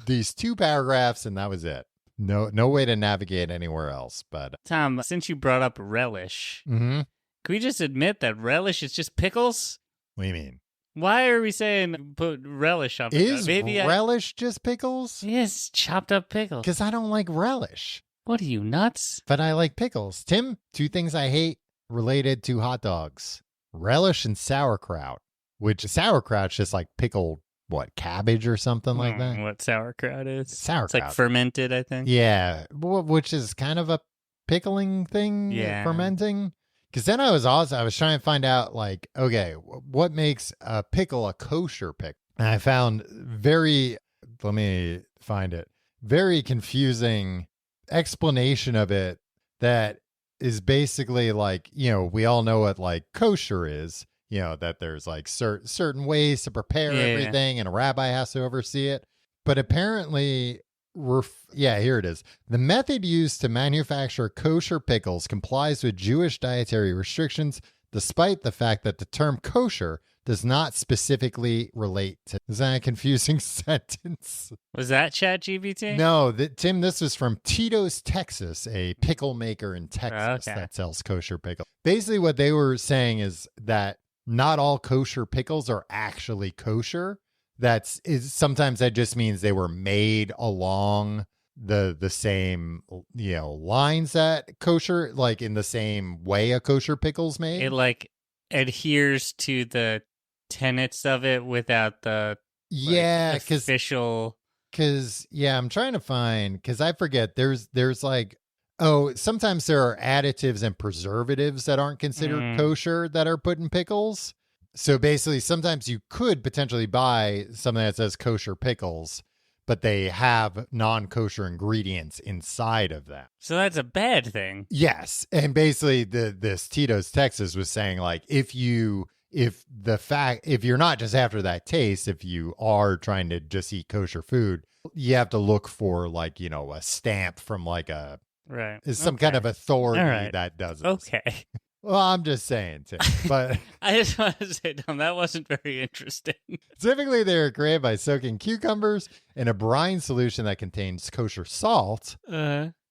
these 2 paragraphs, and that was it. No way to navigate anywhere else. But Tom, since you brought up relish, can we just admit that relish is just pickles? What do you mean? Why are we saying put relish on pickles? Is relish just pickles? Yes, chopped up pickles. Because I don't like relish. What are you, nuts? But I like pickles. Tim, 2 things I hate related to hot dogs: relish and sauerkraut. Which sauerkraut's just like pickled, cabbage or something like that? What sauerkraut is? Sauerkraut. It's like fermented, I think. Yeah, which is kind of a pickling thing, fermenting. Because then I was trying to find out, like, okay, what makes a pickle a kosher pickle? And I found very confusing explanation of it that is basically like, we all know what like kosher is, that there's like certain ways to prepare Yeah. everything, and a rabbi has to oversee it. But apparently, here it is. The method used to manufacture kosher pickles complies with Jewish dietary restrictions, despite the fact that the term kosher does not specifically relate to. Is that a confusing sentence? Was that ChatGPT? No, Tim, this is from Tito's, Texas, a pickle maker in Texas that sells kosher pickles. Basically, what they were saying is that not all kosher pickles are actually kosher. Sometimes that just means they were made along the same lines that kosher, like in the same way a kosher pickle's made. It like adheres to the tenets of it without the official. Because I'm trying to find, because I forget there's like, sometimes there are additives and preservatives that aren't considered kosher that are put in pickles. So basically, sometimes you could potentially buy something that says kosher pickles, but they have non-kosher ingredients inside of them. So that's a bad thing. Yes. And basically this Tito's Texas was saying, like, if you're not just after that taste, if you are trying to just eat kosher food, you have to look for like, a stamp from like some kind of authority that does it. Okay. Well, I'm just saying, Tim, but I just want to say, Tom, that wasn't very interesting. Typically, they're created by soaking cucumbers in a brine solution that contains kosher salt,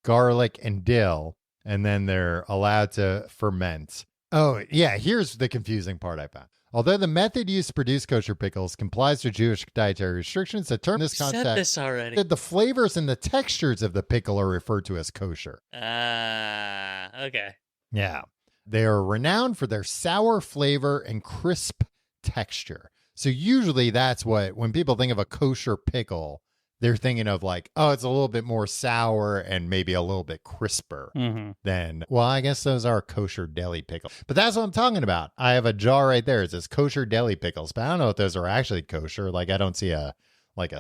garlic, and dill, and then they're allowed to ferment. Oh, yeah, here's the confusing part I found. Although the method used to produce kosher pickles complies with Jewish dietary restrictions, the term this concept said this already. The flavors and the textures of the pickle are referred to as kosher. Okay. Yeah. They are renowned for their sour flavor and crisp texture. So usually that's when people think of a kosher pickle, they're thinking of like, it's a little bit more sour and maybe a little bit crisper than, I guess those are kosher deli pickles. But that's what I'm talking about. I have a jar right there. It says kosher deli pickles, but I don't know if those are actually kosher. Like I don't see a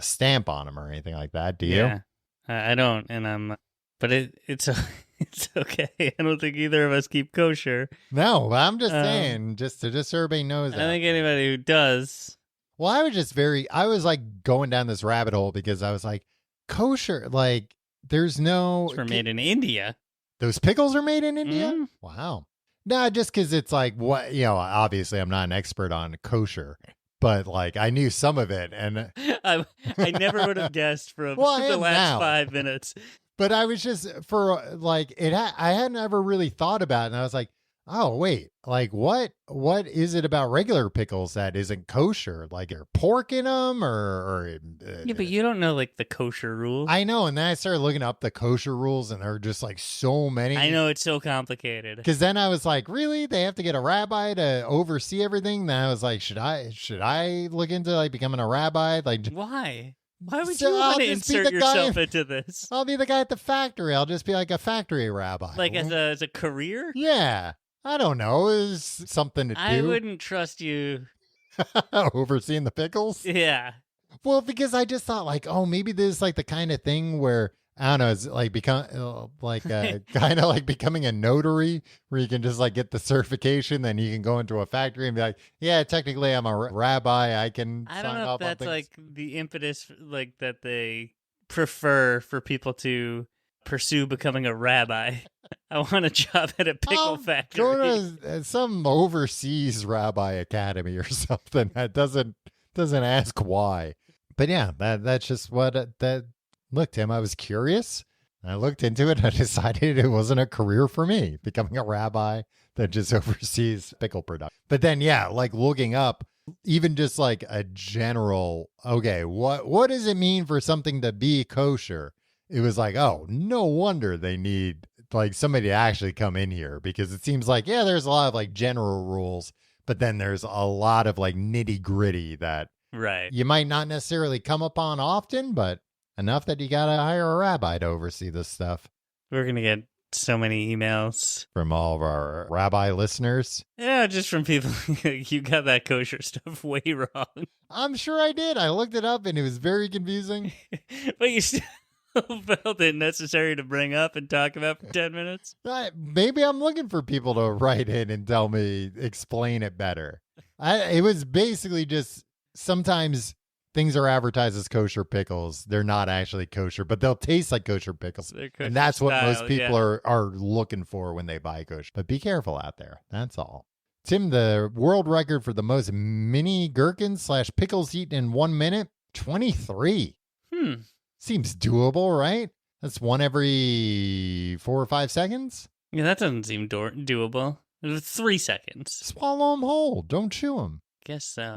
stamp on them or anything like that. Do you? Yeah, I don't. But it's okay. I don't think either of us keep kosher. No, I'm just saying, just so everybody knows. I think anybody who does. Well, I was like going down this rabbit hole because I was like, kosher, like there's no. Those were made in India. Those pickles are made in India? Mm-hmm. Wow. No, just because it's like, obviously I'm not an expert on kosher, but like I knew some of it. And I never would have guessed from the last 5 minutes. But I was just I hadn't ever really thought about it. And I was like, oh, wait, like what is it about regular pickles that isn't kosher? Like are pork in them or yeah, but you don't know like the kosher rules. I know. And then I started looking up the kosher rules and there are just like so many. I know, it's so complicated. Because then I was like, really? They have to get a rabbi to oversee everything? Then I was like, should I look into like becoming a rabbi? Like, why? Why would you want to insert yourself into this? I'll be the guy at the factory. I'll just be like a factory rabbi. Like as a career? Yeah. I don't know. It's something to do. I wouldn't trust you. Overseeing the pickles? Yeah. Well, because I just thought like, maybe this is like the kind of thing where, I don't know, it's like kind of like becoming a notary where you can just like get the certification, then you can go into a factory and be like, yeah, technically I'm a rabbi. I can I sign don't know off if that's on like the impetus like that they prefer for people to pursue becoming a rabbi. I want a job at a pickle factory. Go to some overseas rabbi academy or something that doesn't ask why. But yeah, that's just what that. Look, Tim, I was curious. I looked into it and I decided it wasn't a career for me, becoming a rabbi that just oversees pickle production. But then, yeah, like looking up, even just like a general, okay, what does it mean for something to be kosher? It was like, oh, no wonder they need like somebody to actually come in here, because it seems like, yeah, there's a lot of like general rules, but then there's a lot of like nitty gritty that you might not necessarily come upon often, but enough that you got to hire a rabbi to oversee this stuff. We're going to get so many emails from all of our rabbi listeners. Yeah, just from people. You got that kosher stuff way wrong. I'm sure I did. I looked it up and it was very confusing. But you still felt it necessary to bring up and talk about for 10 minutes? Maybe I'm looking for people to write in and tell me, explain it better. It was basically just sometimes things are advertised as kosher pickles. They're not actually kosher, but they'll taste like kosher pickles. They're kosher And that's what most style, people yeah. are looking for when they buy kosher. But be careful out there. That's all. Tim, the world record for the most mini gherkins / pickles eaten in 1 minute, 23. Seems doable, right? That's one every 4 or 5 seconds. Yeah, that doesn't seem doable. It was 3 seconds. Swallow them whole. Don't chew them. Guess so.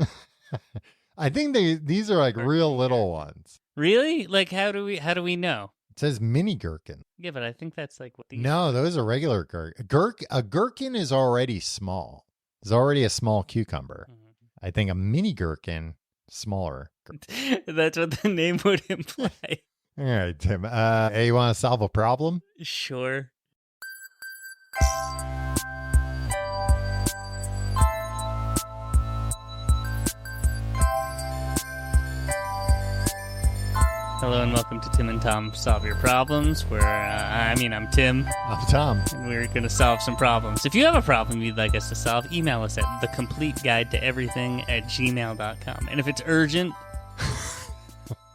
I think these are like real little ones. Really? Like, how do we know? It says mini gherkin. Yeah, but I think that's like what these. No, those are regular gherkin. A gherkin is already small. It's already a small cucumber. I think a mini gherkin, smaller. That's what the name would imply. All right, Tim. Hey, you want to solve a problem? Sure. Hello and welcome to Tim and Tom Solve Your Problems, where, I'm Tim. I'm Tom. And we're going to solve some problems. If you have a problem you'd like us to solve, email us at thecompleteguidetoeverything@gmail.com. And if it's urgent,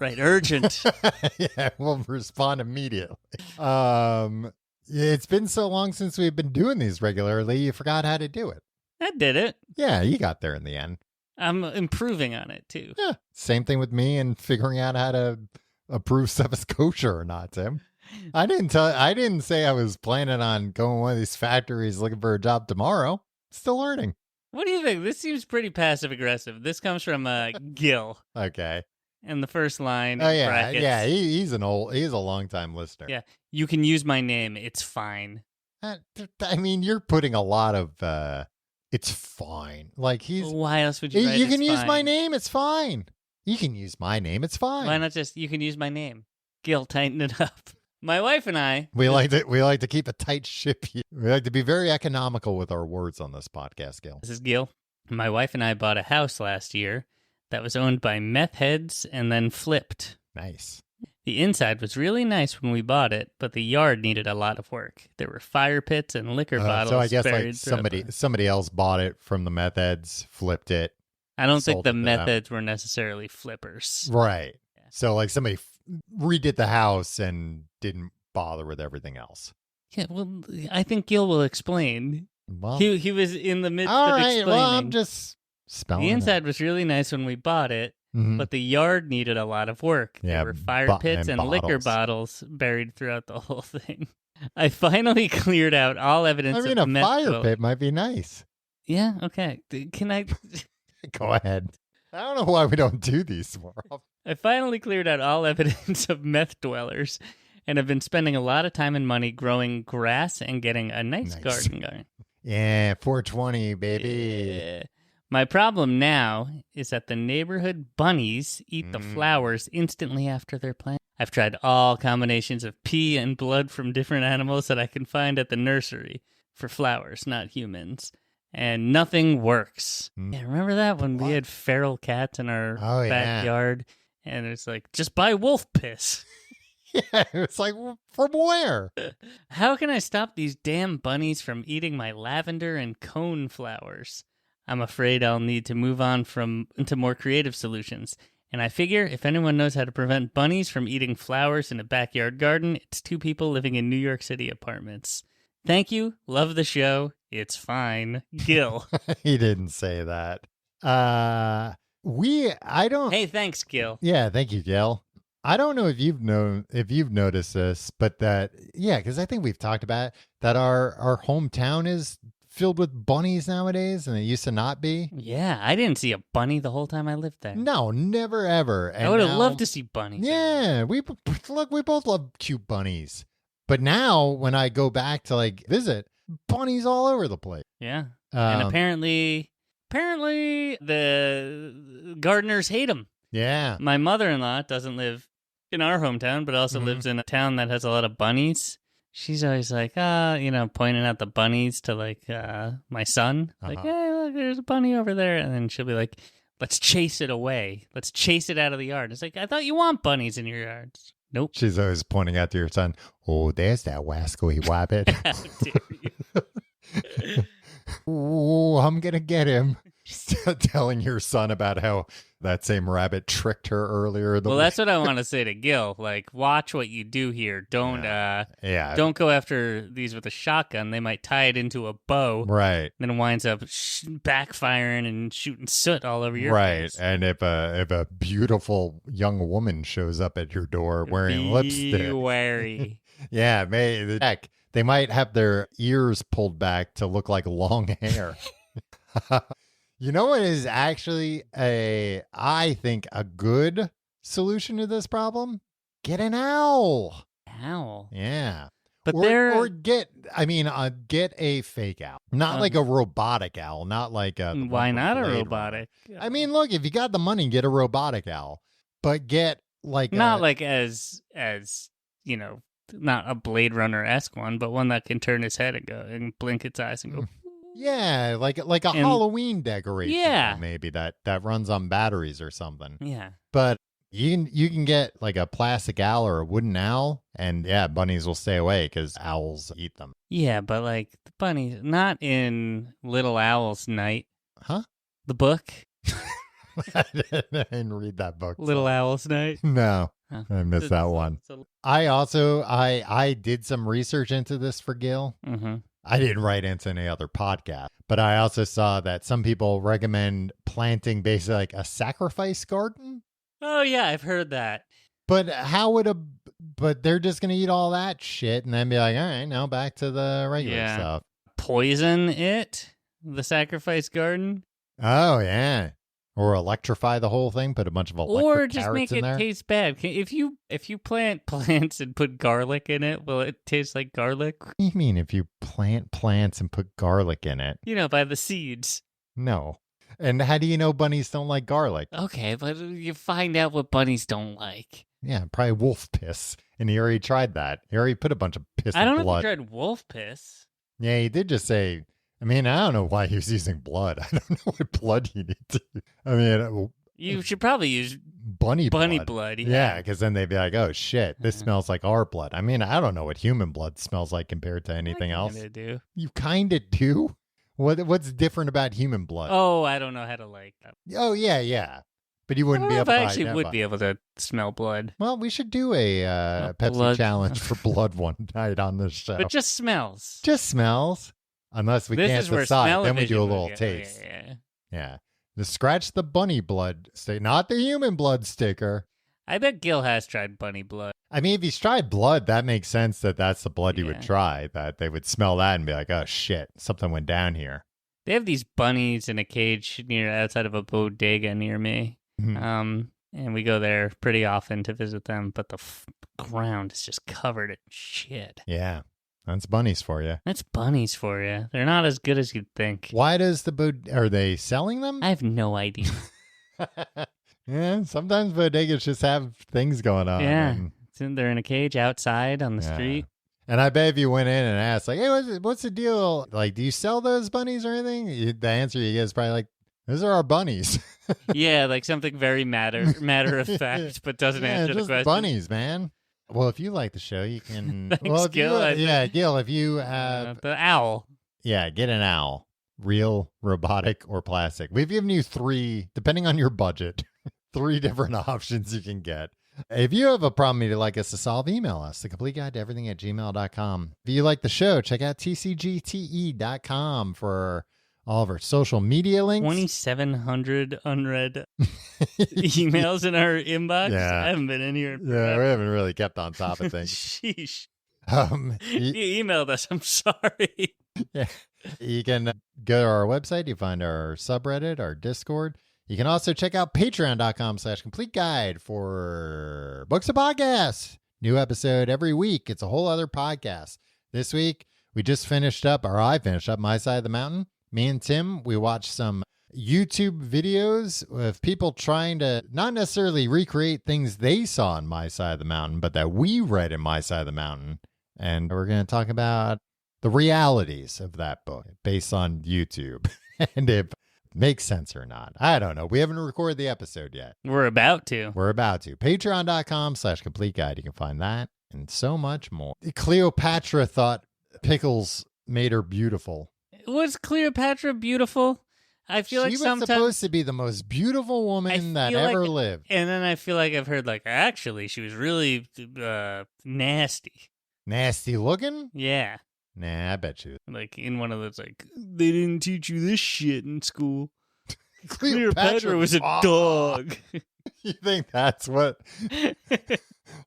right, urgent. Yeah, we'll respond immediately. It's been so long since we've been doing these regularly, you forgot how to do it. I did it. Yeah, you got there in the end. I'm improving on it, too. Yeah, same thing with me and figuring out how to approve stuff as kosher or not, Tim. I didn't say I was planning on going to one of these factories looking for a job tomorrow. Still learning. What do you think? This seems pretty passive aggressive. This comes from Gil. Okay. And the first line. Oh yeah, brackets, yeah. He's a long time listener. Yeah, you can use my name. It's fine. I mean, you're putting a lot of. It's fine. Like he's. Why else would you? You can use fine? my name. It's fine. You can use my name. It's fine. Why not just you can use my name? Gil, tighten it up. My wife and I. We like to keep a tight ship here. We like to be very economical with our words on this podcast, Gil. This is Gil. My wife and I bought a house last year that was owned by meth heads and then flipped. Nice. The inside was really nice when we bought it, but the yard needed a lot of work. There were fire pits and liquor bottles. So I guess buried like somebody else bought it from the meth heads, flipped it. I don't think the meth heads were necessarily flippers. Right. Yeah. So like somebody redid the house and didn't bother with everything else. Yeah, well, I think Gil will explain. Well, he was in the midst all of right, explaining. well, I'm just spelling the it. inside was really nice when we bought it, but the yard needed a lot of work. Yeah, there were fire pits and liquor bottles buried throughout the whole thing. I finally cleared out all evidence of a fire pit might be nice. Yeah, okay. Can I... Go ahead. I don't know why we don't do these more often. I finally cleared out all evidence of meth dwellers and have been spending a lot of time and money growing grass and getting a nice garden going. Yeah, 420, baby. Yeah. My problem now is that the neighborhood bunnies eat the flowers instantly after they're planted. I've tried all combinations of pee and blood from different animals that I can find at the nursery for flowers, not humans. And nothing works. Yeah, remember that when we had feral cats in our backyard? And it's like, just buy wolf piss. Yeah, it's like, from where? How can I stop these damn bunnies from eating my lavender and cone flowers? I'm afraid I'll need to move on into more creative solutions. And I figure if anyone knows how to prevent bunnies from eating flowers in a backyard garden, it's 2 people living in New York City apartments. Thank you. Love the show. It's fine. Gil. He didn't say that. Hey, thanks, Gil. Yeah, thank you, Gil. I don't know if you've noticed this, but because I think we've talked about it, that our hometown is filled with bunnies nowadays, and it used to not be. Yeah, I didn't see a bunny the whole time I lived there. No, never ever. And I would have loved to see bunnies. Yeah, we both love cute bunnies. But now when I go back to like visit, bunnies all over the place. Yeah, and apparently the gardeners hate them. Yeah, my mother-in-law doesn't live in our hometown, but also lives in a town that has a lot of bunnies. She's always like, pointing out the bunnies to like my son. Like, hey, look, there's a bunny over there. And then she'll be like, let's chase it away. Let's chase it out of the yard. It's like, I thought you want bunnies in your yards. Nope. She's always pointing out to your son, oh, there's that wascally wabbit. How dare you? Oh, I'm going to get him. telling your son about how that same rabbit tricked her earlier. Well, that's what I want to say to Gil. Like, watch what you do here. Don't don't go after these with a shotgun. They might tie it into a bow. Right. Then it winds up backfiring and shooting soot all over your face. And if a beautiful young woman shows up at your door wearing lipstick, be wary. Yeah, they might have their ears pulled back to look like long hair. You know what is actually I think a good solution to this problem? Get an owl. Owl. Yeah. But get a fake owl. Not like a robotic owl, not like a why not a robotic? I mean, look, if you got the money, get a robotic owl. But get like not as you know, not a Blade Runner-esque one, but one that can turn his head and go and blink its eyes and go. Yeah, like a Halloween decoration. Yeah, maybe that runs on batteries or something. Yeah, but you can get like a plastic owl or a wooden owl, and yeah, bunnies will stay away because owls eat them. Yeah, but like the bunnies, not in Little Owl's Night. Huh? The book. I didn't read that book. Little Owl's Night. No. I missed that one. I did some research into this for Gil. Mm-hmm. I didn't write into any other podcast, but I also saw that some people recommend planting basically like a sacrifice garden. Oh yeah, I've heard that. But but they're just going to eat all that shit and then be like, all right, now back to the regular stuff. Poison the sacrifice garden. Oh yeah. Or electrify the whole thing, put a bunch of electric or just carrots make in it there. Taste bad. If you plant plants and put garlic in it, will it taste like garlic? What do you mean if you plant plants and put garlic in it? You know, by the seeds. No. And how do you know bunnies don't like garlic? Okay, but you find out what bunnies don't like. Yeah, probably wolf piss. And he already tried that. He already put a bunch of piss I don't and know blood. if he tried wolf piss. Yeah, he did just say, I mean, I don't know why he was using blood. I don't know what blood you need to. I mean, you should probably use bunny blood. Yeah, because then they'd be like, oh shit, this smells like our blood. I mean, I don't know what human blood smells like compared to anything else. I do. You kind of do? What's different about human blood? Oh, I don't know how to like that. Oh, yeah. But you wouldn't be able to I actually would be able to smell blood. Well, we should do a Pepsi blood challenge for blood one night on this show. But just smells. Just smells. Unless we can't decide, then we do a little taste. Yeah. Just scratch the bunny blood stick, not the human blood sticker. I bet Gil has tried bunny blood. I mean, if he's tried blood, that makes sense that that's the blood he would try, that they would smell that and be like, oh shit, something went down here. They have these bunnies in a cage outside of a bodega near me. Mm-hmm. And we go there pretty often to visit them, but the ground is just covered in shit. Yeah. That's bunnies for you. That's bunnies for you. They're not as good as you'd think. Why does are they selling them? I have no idea. Yeah, sometimes bodegas just have things going on. Yeah, they're in a cage outside on the street. And I bet if you went in and asked, like, hey, what's the deal? Like, do you sell those bunnies or anything? The answer you get is probably like, those are our bunnies. Yeah, like something very matter of fact, but doesn't answer the question. Bunnies, man. Well, if you like the show, you can. Thanks, Gil. Gil, if you have the owl. Yeah, get an owl. Real, robotic, or plastic. We've given you 3, depending on your budget, 3 different options you can get. If you have a problem you'd like us to solve, email us, thecompleteguidetoeverything@gmail.com. If you like the show, check out tcgte.com for all of our social media links. 2,700 unread emails in our inbox. Yeah. I haven't been in here. Yeah, we haven't really kept on top of things. Sheesh. You emailed us. I'm sorry. Yeah. You can go to our website. You find our subreddit, our Discord. You can also check out patreon.com/complete guide for books and podcasts. New episode every week. It's a whole other podcast. This week, I finished up My Side of the Mountain. Me and Tim, we watched some YouTube videos of people trying to not necessarily recreate things they saw in My Side of the Mountain, but that we read in My Side of the Mountain. And we're going to talk about the realities of that book based on YouTube and if it makes sense or not. I don't know. We haven't recorded the episode yet. We're about to. Patreon.com/complete guide. You can find that and so much more. Cleopatra thought Pickles made her beautiful. Was Cleopatra beautiful? I feel like she was sometimes supposed to be the most beautiful woman that feel like- ever lived. And then I feel like I've heard like actually she was really nasty. Nasty looking? Yeah. Nah, I bet you. Like in one of those like they didn't teach you this shit in school. Cleopatra was a dog. You think that's what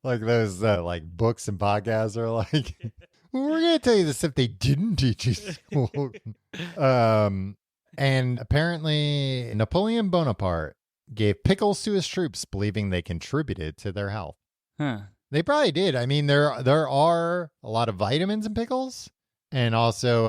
like those like books and podcasts are like? Well, we're gonna tell you this if they didn't teach you school. And apparently Napoleon Bonaparte gave pickles to his troops, believing they contributed to their health. Huh. They probably did. I mean, there are a lot of vitamins in pickles, and also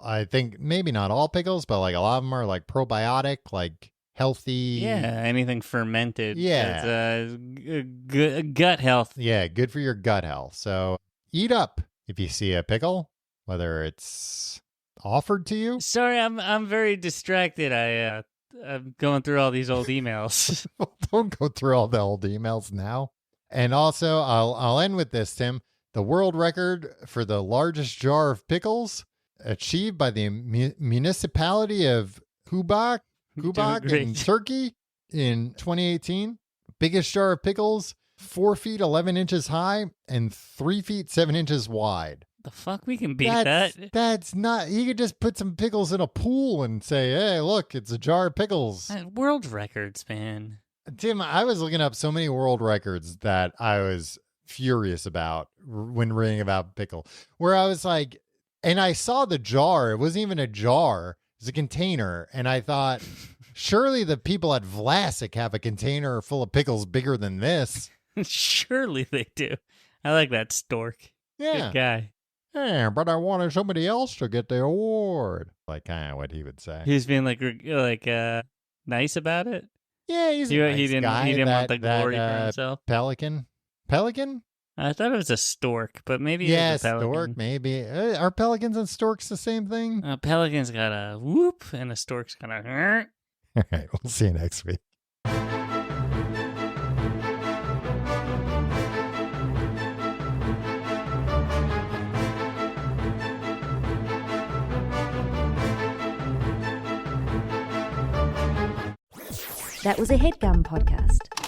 I think maybe not all pickles, but like a lot of them are like probiotic, like healthy. Yeah, anything fermented. Yeah. It's gut health. Yeah, good for your gut health. So eat up if you see a pickle, whether it's offered to you. Sorry, I'm very distracted. I'm going through all these old emails. Don't go through all the old emails now. And also, I'll end with this, Tim. The world record for the largest jar of pickles achieved by the municipality of Hubak in Turkey in 2018. Biggest jar of pickles, 4 feet 11 inches high and 3 feet 7 inches wide. The fuck, we can beat that. That's not. You could just put some pickles in a pool and say, "Hey, look, it's a jar of pickles." World records, man. Tim, I was looking up so many world records that I was furious about when reading about pickle, where I was like, and I saw the jar. It wasn't even a jar. It was a container. And I thought, surely the people at Vlasic have a container full of pickles bigger than this. Surely they do. I like that stork. Yeah. Good guy. Yeah, but I wanted somebody else to get the award. Like kind of what he would say. He was being like nice about it. Yeah, he's a nice he didn't guy. He didn't want the that, glory for himself. Pelican? I thought it was a stork, but maybe Yeah, it's a pelican. stork, maybe. Are pelicans and storks the same thing? Pelican's got a whoop, and a stork's got a. All right, we'll see you next week. That was a HeadGum podcast.